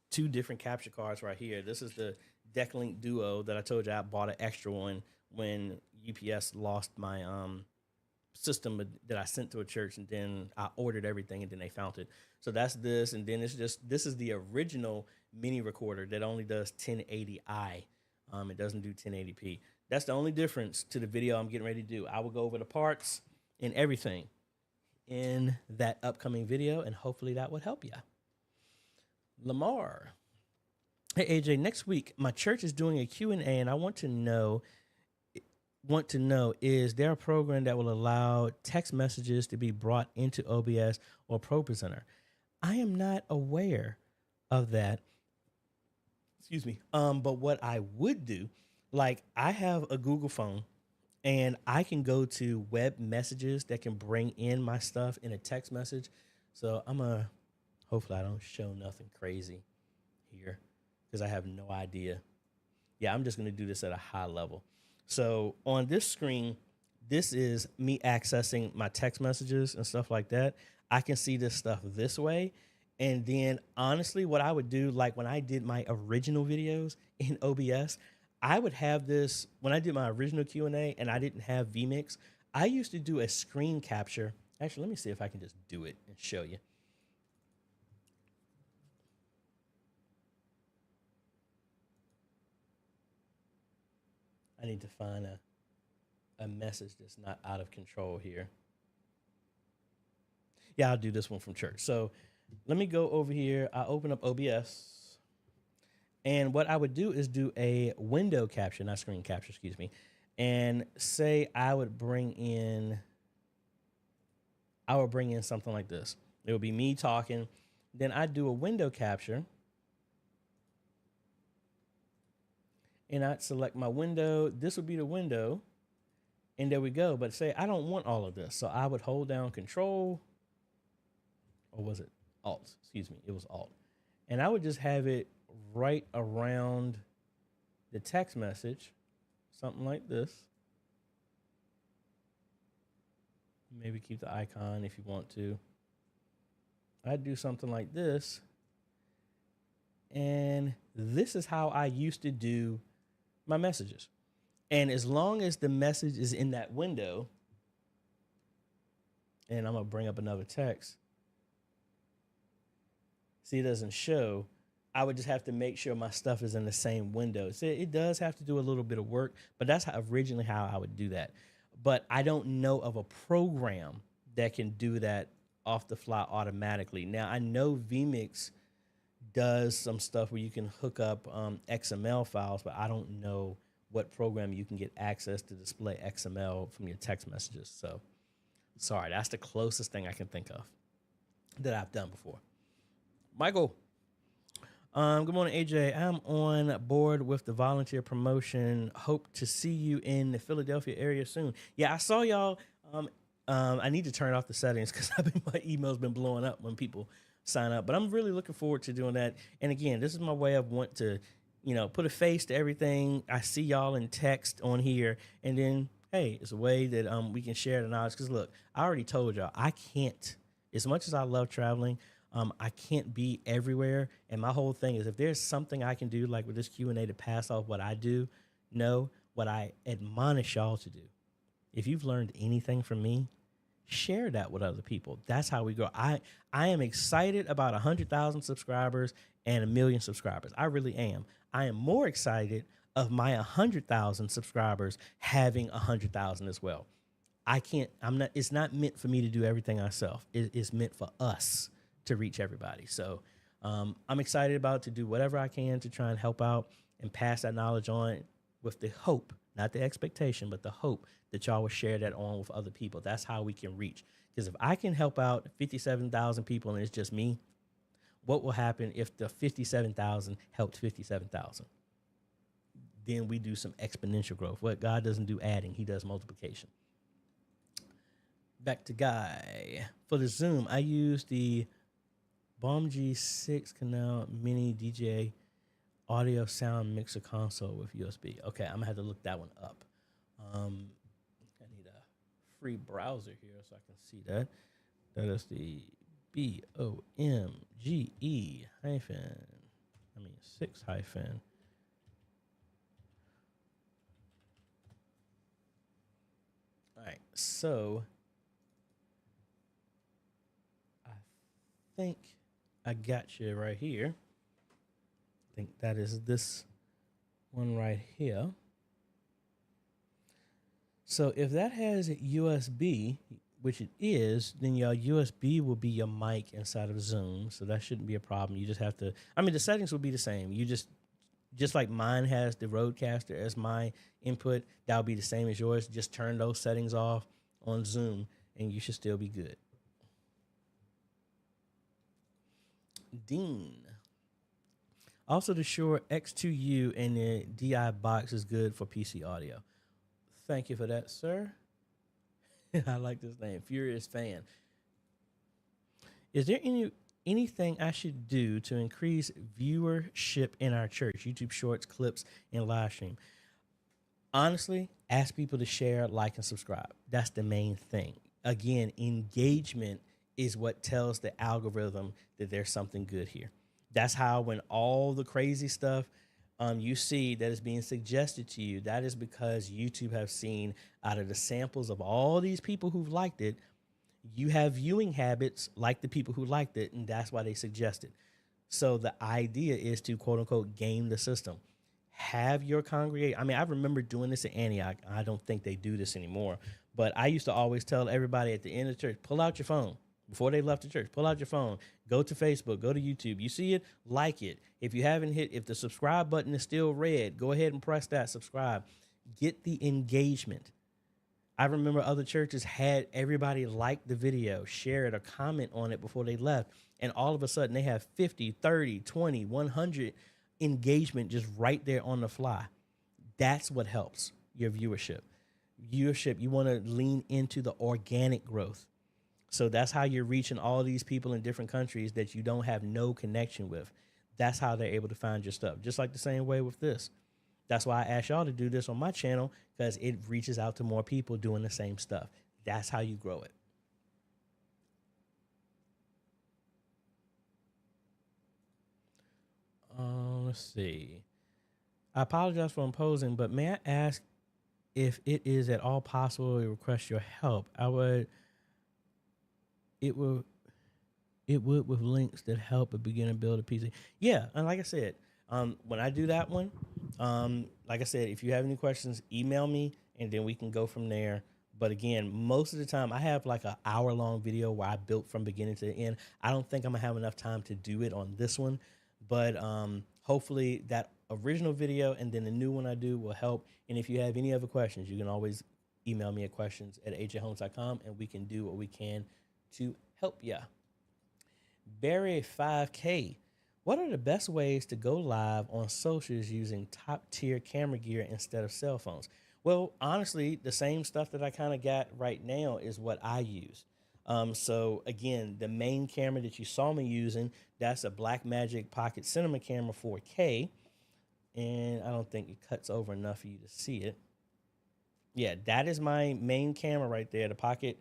two different capture cards right here. This is the Decklink Duo that I told you I bought an extra one when UPS lost my system that I sent to a church, and then I ordered everything and then they found it. So that's this, and then this is the original mini recorder that only does 1080i. It doesn't do 1080p. That's the only difference to the video I'm getting ready to do. I will go over the parts and everything in that upcoming video, and hopefully that would help you. Lamar. Hey, AJ, next week, my church is doing a Q&A, and I want to know, is there a program that will allow text messages to be brought into OBS or ProPresenter? I am not aware of that. Excuse me. But what I would do, like, I have a Google phone, and I can go to web messages that can bring in my stuff in a text message. So hopefully I don't show nothing crazy here, because I have no idea. Yeah, I'm just going to do this at a high level. So on this screen, this is me accessing my text messages and stuff like that. I can see this stuff this way. And then honestly, what I would do, like when I did my original videos in OBS, I would have this, when I did my original Q&A and I didn't have vMix, I used to do a screen capture. Actually, let me see if I can just do it and show you. I need to find a message that's not out of control here. Yeah, I'll do this one from church. So let me go over here. I open up OBS. And what I would do is do a window capture, not screen capture, excuse me. And say I would bring in something like this. It would be me talking. Then I'd do a window capture. And I'd select my window. This would be the window. And there we go. But say I don't want all of this. So I would hold down Control. Or was it Alt? Excuse me. It was Alt. And I would just have it right around the text message. Something like this. Maybe keep the icon if you want to. I'd do something like this. And this is how I used to do my messages. And as long as the message is in that window, and I'm going to bring up another text. See, it doesn't show. I would just have to make sure my stuff is in the same window. So it does have to do a little bit of work, but that's originally how I would do that. But I don't know of a program that can do that off the fly automatically. Now, I know vMix does some stuff where you can hook up XML files, but I don't know what program you can get access to display XML from your text messages. So, sorry, that's the closest thing I can think of that I've done before. Michael, good morning, AJ. I'm on board with the volunteer promotion. Hope to see you in the Philadelphia area soon. Yeah, I saw y'all. I need to turn off the settings because my email's been blowing up when people sign up. But I'm really looking forward to doing that. And again, this is my way of want to, put a face to everything. I see y'all in text on here, and then hey, it's a way that we can share the knowledge. Because look, I already told y'all I can't. As much as I love traveling, I can't be everywhere. And my whole thing is if there's something I can do, like with this Q&A, to pass off what I do, know what I admonish y'all to do. If you've learned anything from me, share that with other people. That's how we grow. I am excited about 100,000 subscribers and 1,000,000 subscribers. I really am. I am more excited of my 100,000 subscribers having 100,000 as well. It's not meant for me to do everything myself. It's meant for us to reach everybody. So I'm excited about to do whatever I can to try and help out and pass that knowledge on with the hope, not the expectation, but the hope that y'all will share that on with other people. That's how we can reach. Because if I can help out 57,000 people and it's just me, what will happen if the 57,000 helped 57,000? Then we do some exponential growth. What God doesn't do adding, he does multiplication. Back to Guy. For the Zoom, I use the Bomb G6 Canal Mini DJ audio sound mixer console with USB. Okay, I'm gonna have to look that one up. I need a free browser here so I can see that. That is the BOMGE hyphen, 6 hyphen. All right, so I think I got you right here. I think that is this one right here. So if that has USB, which it is, then your USB will be your mic inside of Zoom. So that shouldn't be a problem. You just have to, the settings will be the same. You just like mine has the Rodecaster as my input, that'll be the same as yours. Just turn those settings off on Zoom and you should still be good. Dean. Also, the Shure X2U and the DI box is good for PC audio. Thank you for that, sir. I like this name, Furious Fan. Is there anything I should do to increase viewership in our church? YouTube Shorts, clips, and live stream. Honestly, ask people to share, like, and subscribe. That's the main thing. Again, engagement is what tells the algorithm that there's something good here. That's how when all the crazy stuff you see that is being suggested to you, that is because YouTube have seen out of the samples of all these people who've liked it, you have viewing habits like the people who liked it, and that's why they suggest it. So the idea is to, quote unquote, game the system. Have your congregation. I remember doing this at Antioch. I don't think they do this anymore, but I used to always tell everybody at the end of the church, pull out your phone. Before they left the church, pull out your phone, go to Facebook, go to YouTube. You see it, like it. If you haven't if the subscribe button is still red, go ahead and press that subscribe. Get the engagement. I remember other churches had everybody like the video, share it, or comment on it before they left. And all of a sudden they have 50, 30, 20, 100 engagement just right there on the fly. That's what helps your viewership. You want to lean into the organic growth. So that's how you're reaching all these people in different countries that you don't have no connection with. That's how they're able to find your stuff. Just like the same way with this. That's why I asked y'all to do this on my channel, because it reaches out to more people doing the same stuff. That's how you grow it. Let's see. I apologize for imposing, but may I ask if it is at all possible to request your help? It would with links that help a beginner build a PC. Yeah, and like I said, when I do that one, like I said, if you have any questions, email me, and then we can go from there. But again, most of the time, I have like an hour-long video where I built from beginning to end. I don't think I'm going to have enough time to do it on this one, but hopefully that original video and then the new one I do will help. And if you have any other questions, you can always email me at questions@ajhomes.com, and we can do what we can to help ya. Barry 5K. What are the best ways to go live on socials using top tier camera gear instead of cell phones? Well, honestly, the same stuff that I kind of got right now is what I use. So again, the main camera that you saw me using, that's a Blackmagic Pocket Cinema camera 4K. And I don't think it cuts over enough for you to see it. Yeah, that is my main camera right there, the Pocket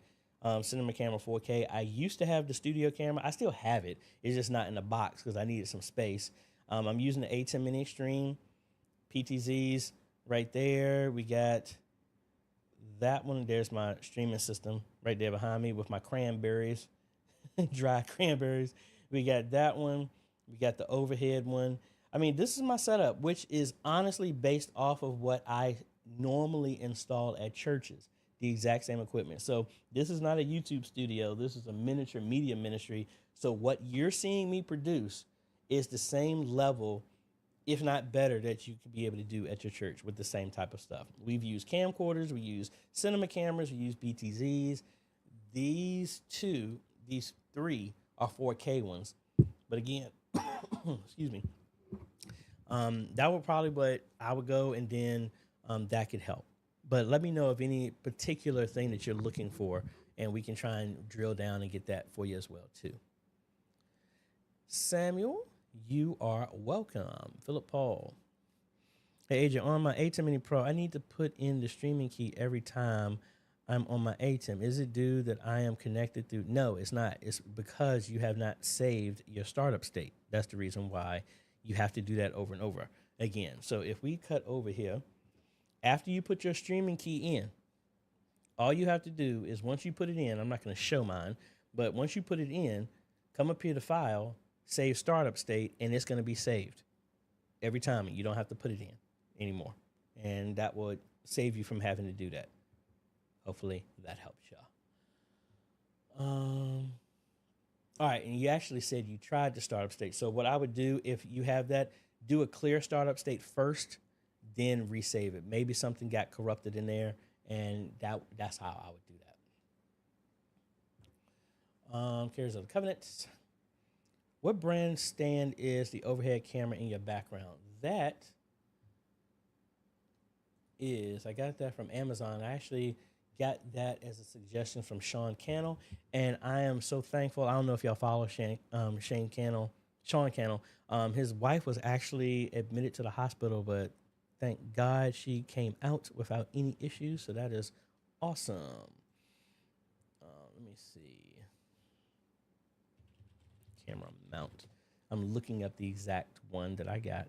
cinema camera 4K. I used to have the studio camera. I still have it. It's just not in the box because I needed some space. I'm using the A10 Mini Extreme PTZs right there. We got that one. There's my streaming system right there behind me with my cranberries, dry cranberries. We got that one. We got the overhead one. I mean, this is my setup, which is honestly based off of what I normally install at churches, the exact same equipment. So this is not a YouTube studio. This is a miniature media ministry. So what you're seeing me produce is the same level, if not better, that you could be able to do at your church with the same type of stuff. We've used camcorders, we use cinema cameras, we use BTZs. These three are 4K ones. But again, excuse me, that would probably what I would go, and then that could help. But let me know if any particular thing that you're looking for, and we can try and drill down and get that for you as well, too. Samuel, you are welcome. Philip Paul. Hey, AJ, on my A10 Mini Pro, I need to put in the streaming key every time I'm on my A10. Is it due that I am connected through? No, it's not. It's because you have not saved your startup state. That's the reason why you have to do that over and over again. So if we cut over here, after you put your streaming key in, all you have to do is once you put it in, I'm not going to show mine, but once you put it in, come up here to File, Save Startup State, and it's going to be saved every time. You don't have to put it in anymore. And that would save you from having to do that. Hopefully that helps y'all. All right, and you actually said you tried the startup state. So what I would do if you have that, do a clear startup state first, then resave it. Maybe something got corrupted in there, and that's how I would do that. Cares of the Covenant. What brand stand is the overhead camera in your background? That is, I got that from Amazon. I actually got that as a suggestion from Sean Cannell, and I am so thankful. I don't know if y'all follow Sean Cannell. His wife was actually admitted to the hospital, but thank God she came out without any issues, so that is awesome. Let me see. Camera mount. I'm looking up the exact one that I got.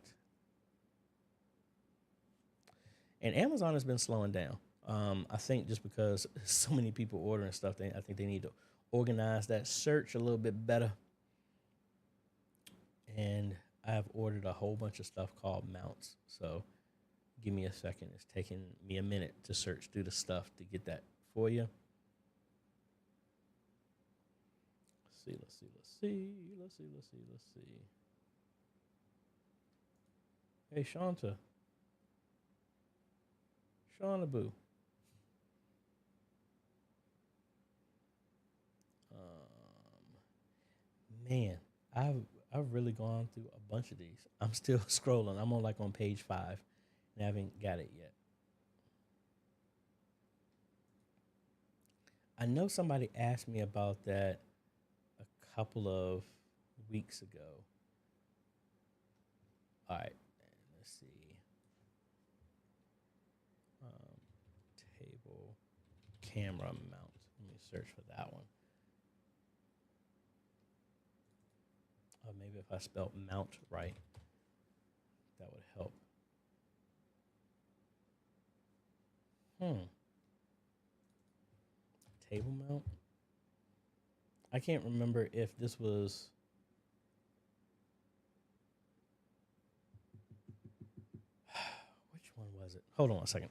And Amazon has been slowing down. I think just because so many people ordering stuff, I think they need to organize that search a little bit better. And I've ordered a whole bunch of stuff called mounts. So give me a second. It's taking me a minute to search through the stuff to get that for you. Let's see. Hey, Shanta. Shauna Boo. Man, I've really gone through a bunch of these. I'm still scrolling. I'm on page 5 and I haven't got it yet. I know somebody asked me about that a couple of weeks ago. All right, let's see. Table camera mount. Let me search for that one. Maybe if I spelled mount right, that would help. Table mount? I can't remember if this was... Which one was it? Hold on a second.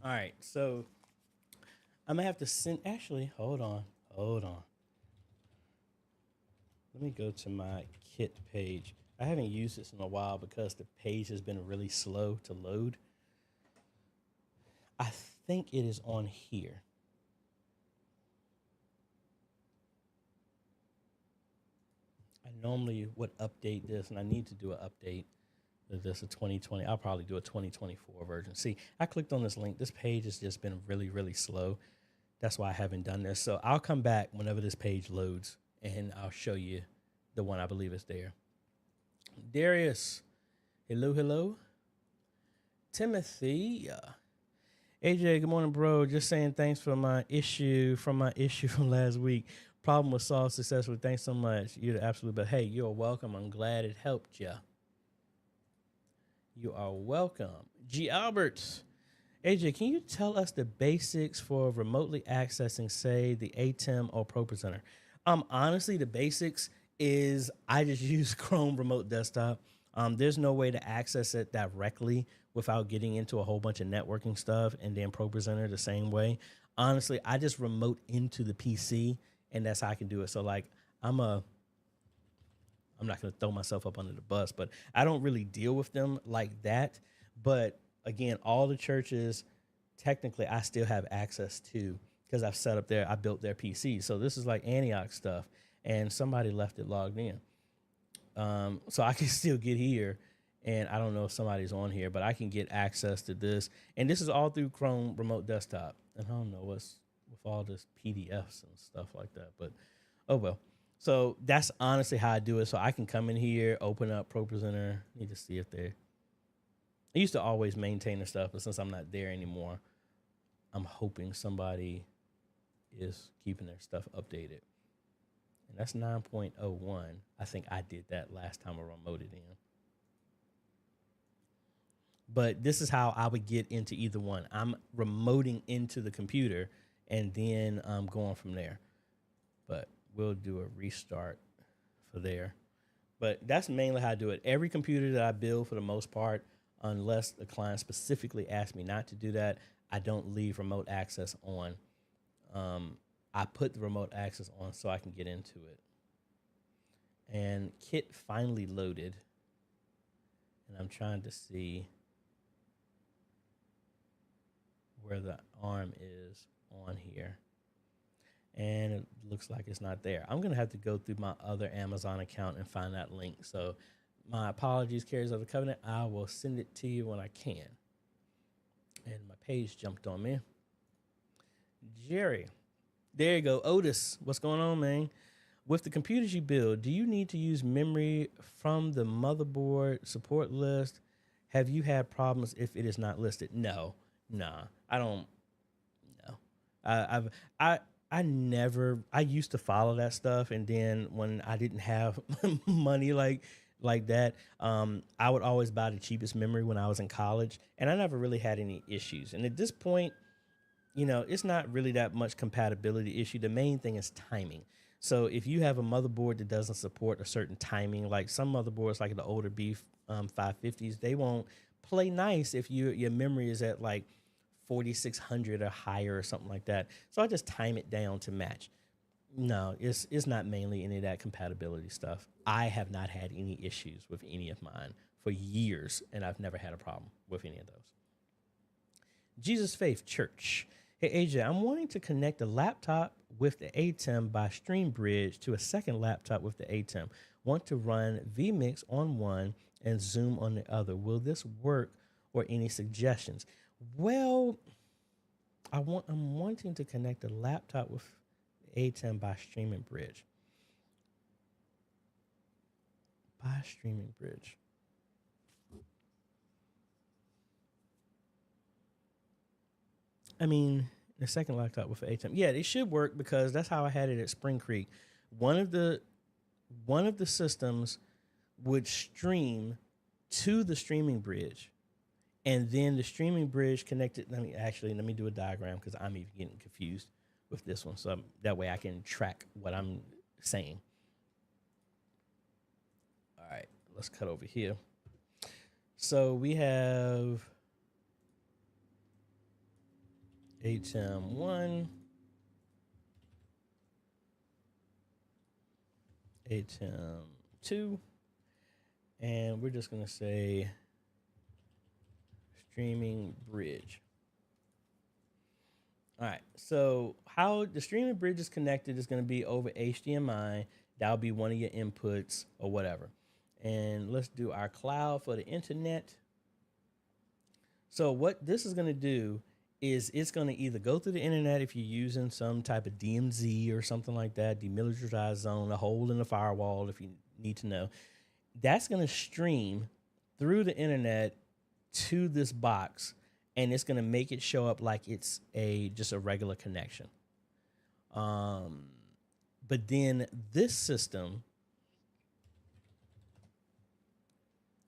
All right, so I'm gonna have to send. Actually, hold on. Let me go to my kit page. I haven't used this in a while because the page has been really slow to load. I think it is on here. I normally would update this, and I need to do an update of this a 2020. I'll probably do a 2024 version. See, I clicked on this link. This page has just been really, really slow. That's why I haven't done this. So I'll come back whenever this page loads, and I'll show you the one I believe is there. Darius, hello, hello. Timothy, AJ, good morning, bro. Just saying thanks for my issue from last week. Problem was solved successfully. Thanks so much. You're the absolute best. Hey, you're welcome. I'm glad it helped you. You are welcome. G. Alberts, AJ, can you tell us the basics for remotely accessing, say, the ATEM or ProPresenter? Honestly, the basics is I just use Chrome Remote Desktop. There's no way to access it directly without getting into a whole bunch of networking stuff, and then ProPresenter the same way. Honestly, I just remote into the PC, and that's how I can do it. So, like, I'm not going to throw myself up under the bus, but I don't really deal with them like that. But again, all the churches, technically, I still have access to because I've set up I built their PC. So this is like Antioch stuff, and somebody left it logged in. So I can still get here, and I don't know if somebody's on here, but I can get access to this. And this is all through Chrome Remote Desktop. And I don't know what's with all this PDFs and stuff like that, but oh well. So that's honestly how I do it. So I can come in here, open up ProPresenter. Need to see if I used to always maintain the stuff, but since I'm not there anymore, I'm hoping somebody is keeping their stuff updated. And that's 9.01. I think I did that last time I remoted in. But this is how I would get into either one. I'm remoting into the computer and then I'm going from there. But we'll do a restart for there. But that's mainly how I do it. Every computer that I build, for the most part, unless the client specifically asks me not to do that, I don't leave remote access on. I put the remote access on so I can get into it. And Kit finally loaded. And I'm trying to see where the ARM is on here. And it looks like it's not there. I'm going to have to go through my other Amazon account and find that link. So my apologies, Carriers of the Covenant. I will send it to you when I can. And my page jumped on me. Jerry. There you go. Otis, what's going on, man? With the computers you build, do you need to use memory from the motherboard support list? Have you had problems if it is not listed? No, I don't. No, I used to follow that stuff, and then when I didn't have money like that, I would always buy the cheapest memory when I was in college, and I never really had any issues. And at this point, it's not really that much compatibility issue. The main thing is timing. So if you have a motherboard that doesn't support a certain timing, like some motherboards, like the older B550s, they won't play nice if your memory is at like 4600 or higher or something like that. So I just time it down to match. No, it's not mainly any of that compatibility stuff. I have not had any issues with any of mine for years, and I've never had a problem with any of those. Jesus Faith Church. Hey, AJ, I'm wanting to connect a laptop with the ATEM by StreamBridge to a second laptop with the ATEM. Want to run vMix on one and Zoom on the other. Will this work, or any suggestions? Well, I'm wanting to connect a laptop with ATEM by StreamBridge. By StreamBridge. I mean, the second laptop with ATEM. Yeah, it should work because that's how I had it at Spring Creek. One of the systems would stream to the streaming bridge, and then the streaming bridge connected. Let me do a diagram because I'm even getting confused with this one. So that way I can track what I'm saying. All right, let's cut over here. So we have ATEM 1, ATEM 2, and we're just going to say streaming bridge. All right. So how the streaming bridge is connected is going to be over HDMI. That'll be one of your inputs or whatever. And let's do our cloud for the internet. So what this is going to do is it's going to either go through the internet if you're using some type of DMZ or something like that, demilitarized zone, a hole in the firewall if you need to know. That's going to stream through the internet to this box, and it's going to make it show up like it's just a regular connection. But then this system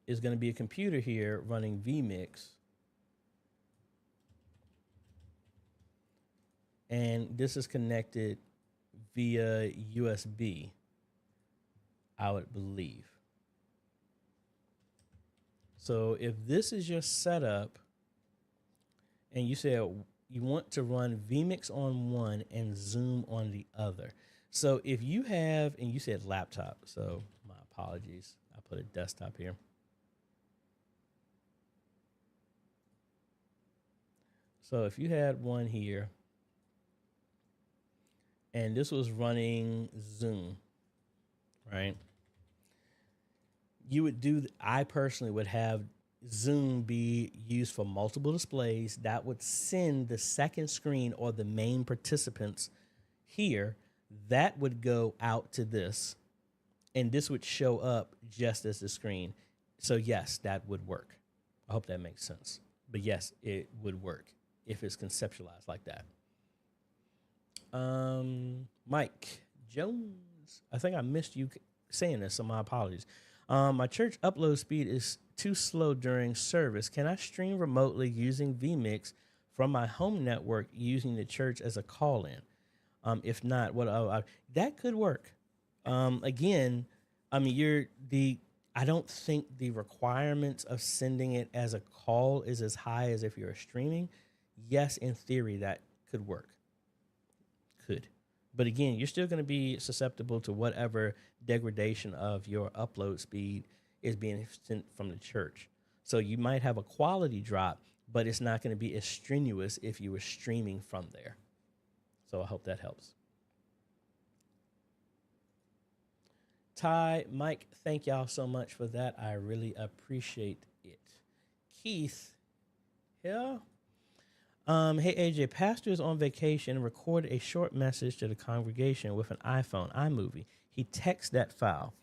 is going to be a computer here running vMix. And this is connected via USB, I would believe. So if this is your setup and you say you want to run vMix on one and Zoom on the other. So if you have, and you said laptop, so my apologies. I put a desktop here. So if you had one here, and this was running Zoom, right? You would do, I personally would have Zoom be used for multiple displays. That would send the second screen or the main participants here. That would go out to this, and this would show up just as the screen. So yes, that would work. I hope that makes sense. But yes, it would work if it's conceptualized like that. Mike Jones, I think I missed you saying this, so my apologies. My church upload speed is too slow during service. Can I stream remotely using vMix from my home network using the church as a call-in? If not, that could work. Again, I mean, I don't think the requirements of sending it as a call is as high as if you're streaming. Yes, in theory, that could work. But again, you're still going to be susceptible to whatever degradation of your upload speed is being sent from the church. So you might have a quality drop, but it's not going to be as strenuous if you were streaming from there. So I hope that helps. Ty, Mike, thank y'all so much for that. I really appreciate it. Keith, yeah. Hey, AJ, pastor is on vacation, recorded a short message to the congregation with an iPhone, iMovie. He texted that file.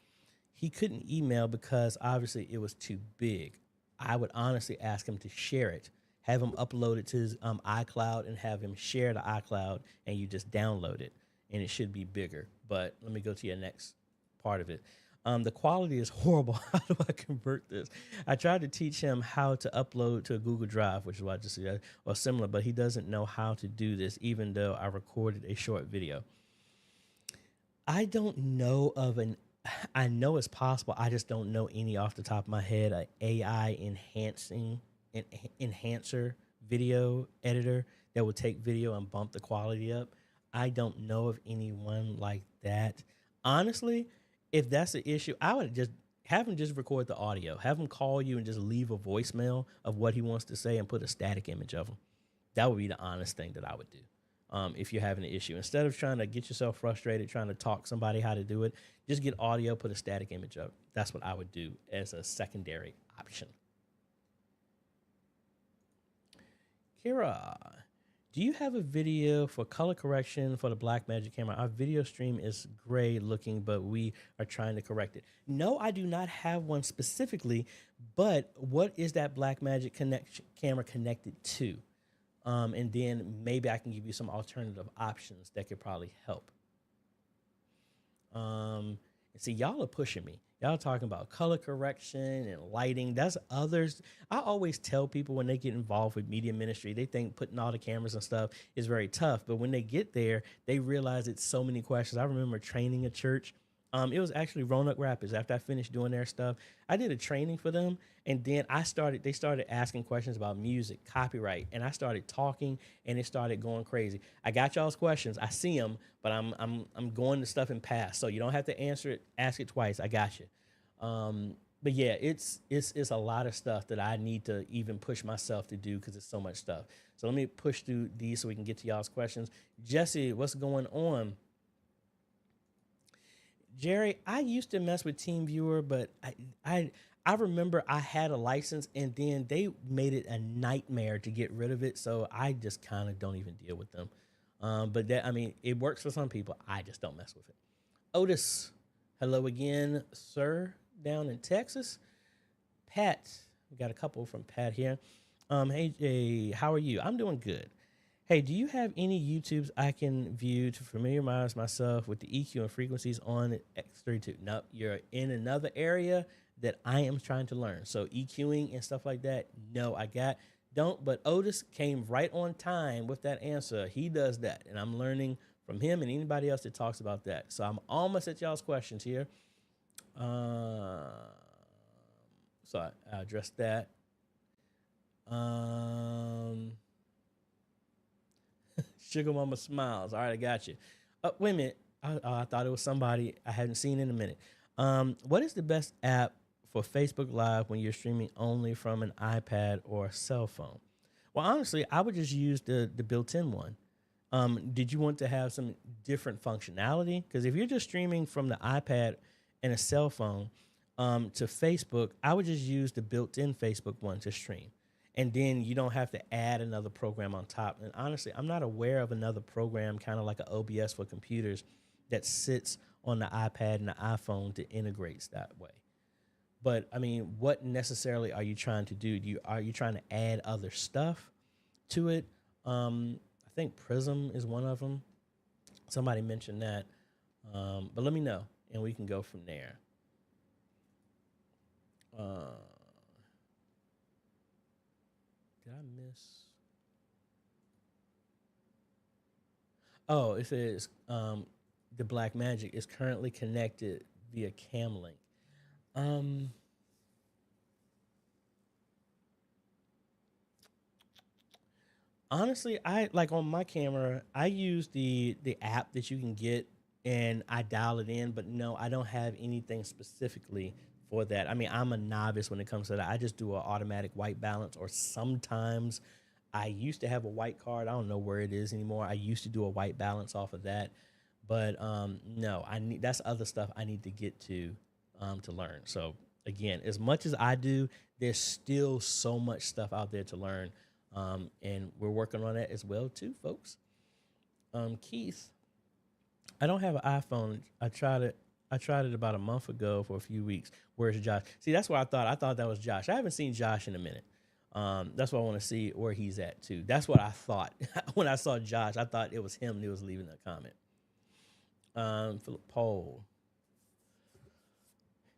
He couldn't email because obviously it was too big. I would honestly ask him to share it, have him upload it to his iCloud and have him share the iCloud, and you just download it, and it should be bigger. But let me go to your next part of it. The quality is horrible. How do I convert this? I tried to teach him how to upload to a Google Drive, which is what I just said, or similar, but he doesn't know how to do this, even though I recorded a short video. I don't know I know it's possible. I just don't know any off the top of my head, an AI enhancer video editor that will take video and bump the quality up. I don't know of anyone like that. Honestly, if that's the issue, I would just have him just record the audio. Have him call you and just leave a voicemail of what he wants to say and put a static image of him. That would be the honest thing that I would do if you're having an issue. Instead of trying to get yourself frustrated, trying to talk somebody how to do it, just get audio, put a static image up. That's what I would do as a secondary option. Kira, do you have a video for color correction for the Blackmagic camera? Our video stream is gray looking, but we are trying to correct it. No, I do not have one specifically, but what is that Blackmagic camera connected to? And then maybe I can give you some alternative options that could probably help. See, y'all are pushing me. Y'all talking about color correction and lighting. That's others. I always tell people when they get involved with media ministry, they think putting all the cameras and stuff is very tough. But when they get there, they realize it's so many questions. I remember training a church. It was actually Roanoke Rapids. After I finished doing their stuff, I did a training for them, and then they started asking questions about music, copyright, and I started talking, and it started going crazy. I got y'all's questions. I see them, but I'm going to stuff and pass, so you don't have to ask it twice. I got you. but yeah, it's a lot of stuff that I need to even push myself to do because it's so much stuff. So let me push through these so we can get to y'all's questions. Jesse, what's going on? Jerry, I used to mess with TeamViewer, but I remember I had a license and then they made it a nightmare to get rid of it. So I just kind of don't even deal with them. But that, I mean, it works for some people. I just don't mess with it. Otis, hello again, sir, down in Texas. Pat, we got a couple from Pat here. Hey Jay, how are you? I'm doing good. Hey, do you have any YouTubes I can view to familiarize myself with the EQ and frequencies on X32? Nope, you're in another area that I am trying to learn. So EQing and stuff like that, no, don't. But Otis came right on time with that answer. He does that, and I'm learning from him and anybody else that talks about that. So I'm almost at y'all's questions here. So I addressed that. Sugar Mama smiles. All right, I got you. Wait a minute. I thought it was somebody I hadn't seen in a minute. What is the best app for Facebook Live when you're streaming only from an iPad or a cell phone? Well, honestly, I would just use the built-in one. Did you want to have some different functionality? Because if you're just streaming from the iPad and a cell phone to Facebook, I would just use the built-in Facebook one to stream. And then you don't have to add another program on top. And honestly, I'm not aware of another program kind of like an OBS for computers that sits on the iPad and the iPhone to integrates that way. But I mean, what necessarily are you trying to do? Are you trying to add other stuff to it? I think Prism is one of them. Somebody mentioned that. But let me know, and we can go from there. Did I miss? Oh, it says the Black Magic is currently connected via Camlink. Honestly, I like on my camera, I use the app that you can get and I dial it in, but no, I don't have anything specifically for that. I mean, I'm a novice when it comes to that. I just do an automatic white balance, or sometimes I used to have a white card. I don't know where it is anymore. I used to do a white balance off of that. But no, that's other stuff I need to get to learn. So again, as much as I do, there's still so much stuff out there to learn. And we're working on that as well too, folks. Keith, I don't have an iPhone. I tried it about a month ago for a few weeks. Where's Josh? See, that's what I thought. I thought that was Josh. I haven't seen Josh in a minute. That's why I want to see where he's at too. That's what I thought when I saw Josh. I thought it was him that was leaving a comment. Philip Pohl.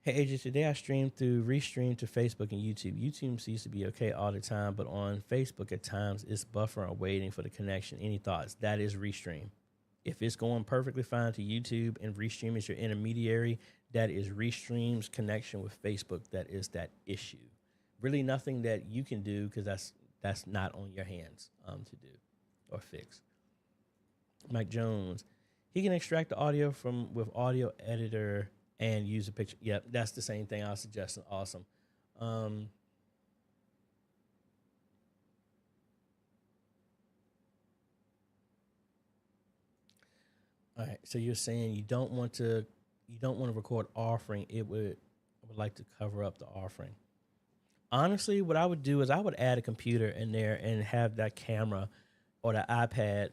Hey AJ, today I restreamed to Facebook and YouTube. YouTube seems to be okay all the time, but on Facebook at times it's buffering or waiting for the connection. Any thoughts? That is Restream. If it's going perfectly fine to YouTube and Restream is your intermediary, that is Restream's connection with Facebook. That is that issue. Really nothing that you can do because that's not on your hands to do or fix. Mike Jones, he can extract the audio with audio editor and use a picture. Yep, that's the same thing I was suggesting. Awesome. All right, so you're saying you don't want to record offering. I would like to cover up the offering. Honestly, what I would do is I would add a computer in there and have that camera or the iPad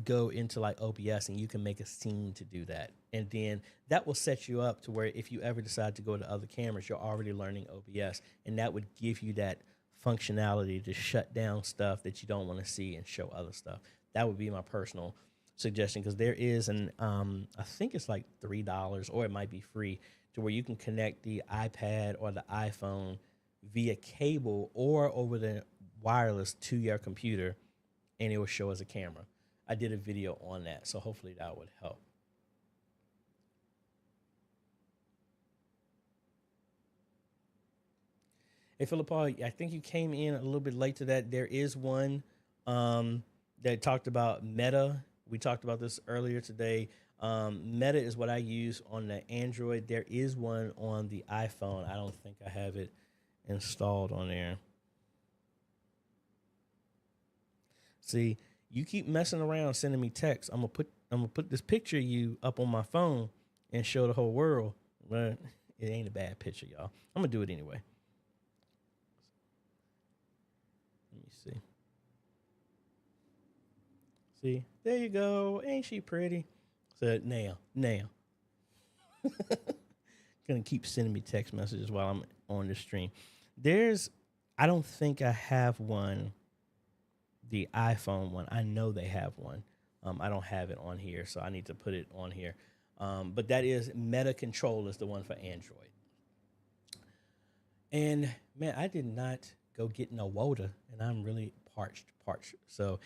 go into like OBS, and you can make a scene to do that. And then that will set you up to where if you ever decide to go to other cameras, you're already learning OBS, and that would give you that functionality to shut down stuff that you don't want to see and show other stuff. That would be my personal suggestion, because there is I think it's like $3 or it might be free to where you can connect the iPad or the iPhone via cable or over the wireless to your computer, and it will show as a camera. I did a video on that, so hopefully that would help. Hey, Philip Paul, I think you came in a little bit late to that. There is one that talked about Meta. We talked about this earlier today. Meta is what I use on the Android. There is one on the iPhone. I don't think I have it installed on there. See, you keep messing around sending me texts. I'm gonna put this picture of you up on my phone and show the whole world. But it ain't a bad picture, y'all. I'm gonna do it anyway. Let me see. See, there you go. Ain't she pretty? So now. Gonna keep sending me text messages while I'm on the stream. I don't think I have one, the iPhone one. I know they have one. I don't have it on here, so I need to put it on here. But that is Meta Control is the one for Android. And man, I did not go get no water, and I'm really parched. So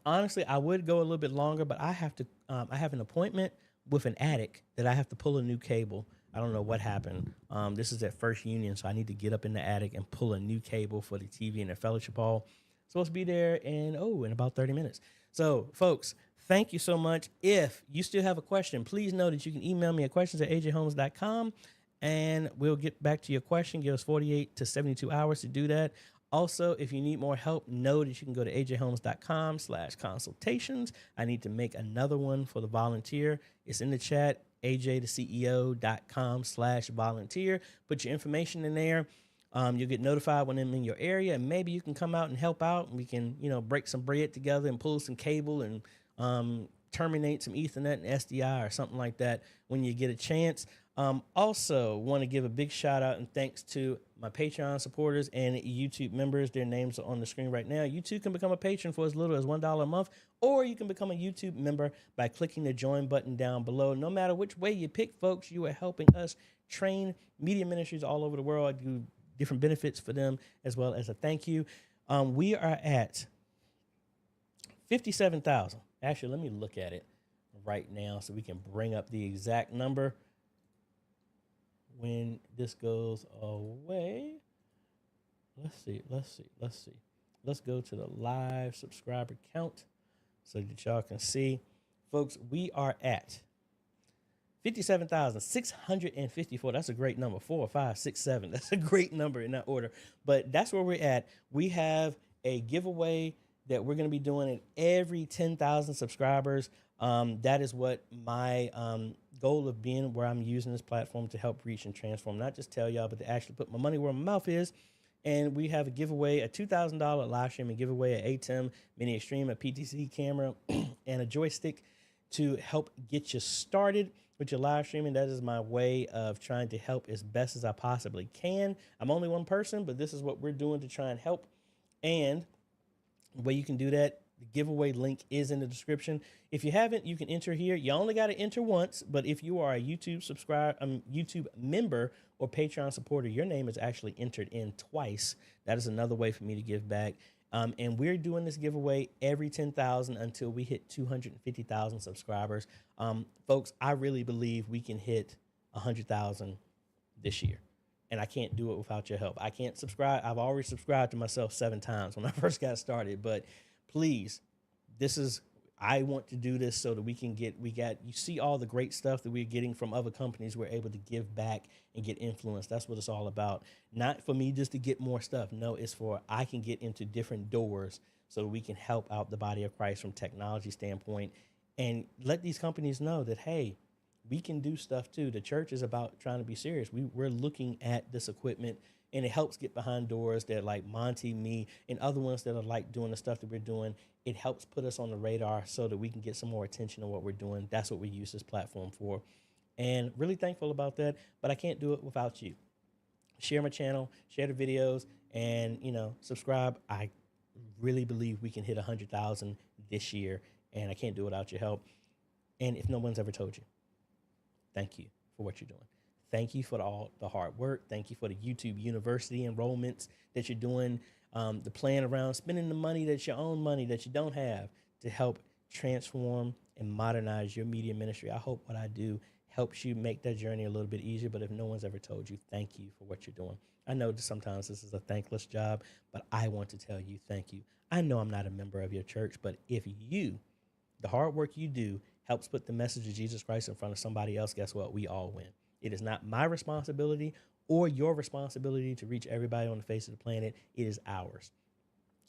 honestly, I would go a little bit longer, but I have to. I have an appointment with an attic that I have to pull a new cable. I don't know what happened. This is at First Union, so I need to get up in the attic and pull a new cable for the TV and the fellowship hall. Supposed to be there in about 30 minutes. So, folks, thank you so much. If you still have a question, please know that you can email me at questions@ajhomes.com, and we'll get back to your question. Give us 48 to 72 hours to do that. Also, if you need more help, know that you can go to ajhomes.com/consultations. I need to make another one for the volunteer. It's in the chat, AJaytheCEO.com/volunteer. Put your information in there. You'll get notified when I'm in your area, and maybe you can come out and help out, and we can, break some bread together and pull some cable and terminate some Ethernet and SDI or something like that when you get a chance. Also want to give a big shout out and thanks to my Patreon supporters and YouTube members. Their names are on the screen right now. You too can become a patron for as little as $1 a month, or you can become a YouTube member by clicking the join button down below. No matter which way you pick, folks, you are helping us train media ministries all over the world. I do different benefits for them as well as a thank you. We are at 57,000. Actually, let me look at it right now so we can bring up the exact number when this goes away. Let's see. Let's go to the live subscriber count so that y'all can see. Folks, we are at 57,654. That's a great number. 4, 5, 6, 7. That's a great number in that order. But that's where we're at. We have a giveaway that we're going to be doing at every 10,000 subscribers. That is what my goal of being where I'm using this platform to help reach and transform, not just tell y'all, but to actually put my money where my mouth is. And we have a giveaway, a $2,000 live streaming giveaway, an ATEM Mini Extreme, a PTC camera, and a joystick to help get you started with your live streaming. That is my way of trying to help as best as I possibly can. I'm only one person, but this is what we're doing to try and help. And the way you can do that, the giveaway link is in the description. If you haven't, you can enter here. You only got to enter once, but if you are a YouTube member or Patreon supporter, your name is actually entered in twice. That is another way for me to give back. And we're doing this giveaway every 10,000 until we hit 250,000 subscribers. Folks, I really believe we can hit 100,000 this year. And I can't do it without your help. I can't subscribe. I've already subscribed to myself 7 times when I first got started. But please, I want to do this so that you see all the great stuff that we're getting from other companies. We're able to give back and get influence. That's what it's all about. Not for me just to get more stuff. No, it's for I can get into different doors so that we can help out the body of Christ from technology standpoint and let these companies know that, hey, we can do stuff too. The church is about trying to be serious. We're looking at this equipment, and it helps get behind doors that like Monty, me, and other ones that are like doing the stuff that we're doing. It helps put us on the radar so that we can get some more attention on what we're doing. That's what we use this platform for. And really thankful about that, but I can't do it without you. Share my channel, share the videos, and, subscribe. I really believe we can hit 100,000 this year, and I can't do it without your help. And if no one's ever told you, thank you for what you're doing. Thank you for all the hard work. Thank you for the YouTube University enrollments that you're doing, the playing around, spending the money that's your own money that you don't have to help transform and modernize your media ministry. I hope what I do helps you make that journey a little bit easier. But if no one's ever told you, thank you for what you're doing. I know that sometimes this is a thankless job, but I want to tell you thank you. I know I'm not a member of your church, but if the hard work you do helps put the message of Jesus Christ in front of somebody else, guess what? We all win. It is not my responsibility or your responsibility to reach everybody on the face of the planet. It is ours.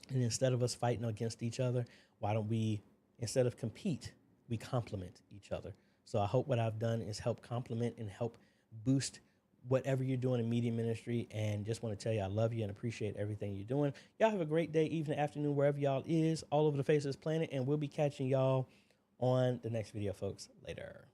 And instead of us fighting against each other, why don't we, instead of compete, we complement each other? So I hope what I've done is help complement and help boost whatever you're doing in media ministry. And just want to tell you, I love you and appreciate everything you're doing. Y'all have a great day, evening, afternoon, wherever y'all is, all over the face of this planet. And we'll be catching y'all on the next video, folks. Later.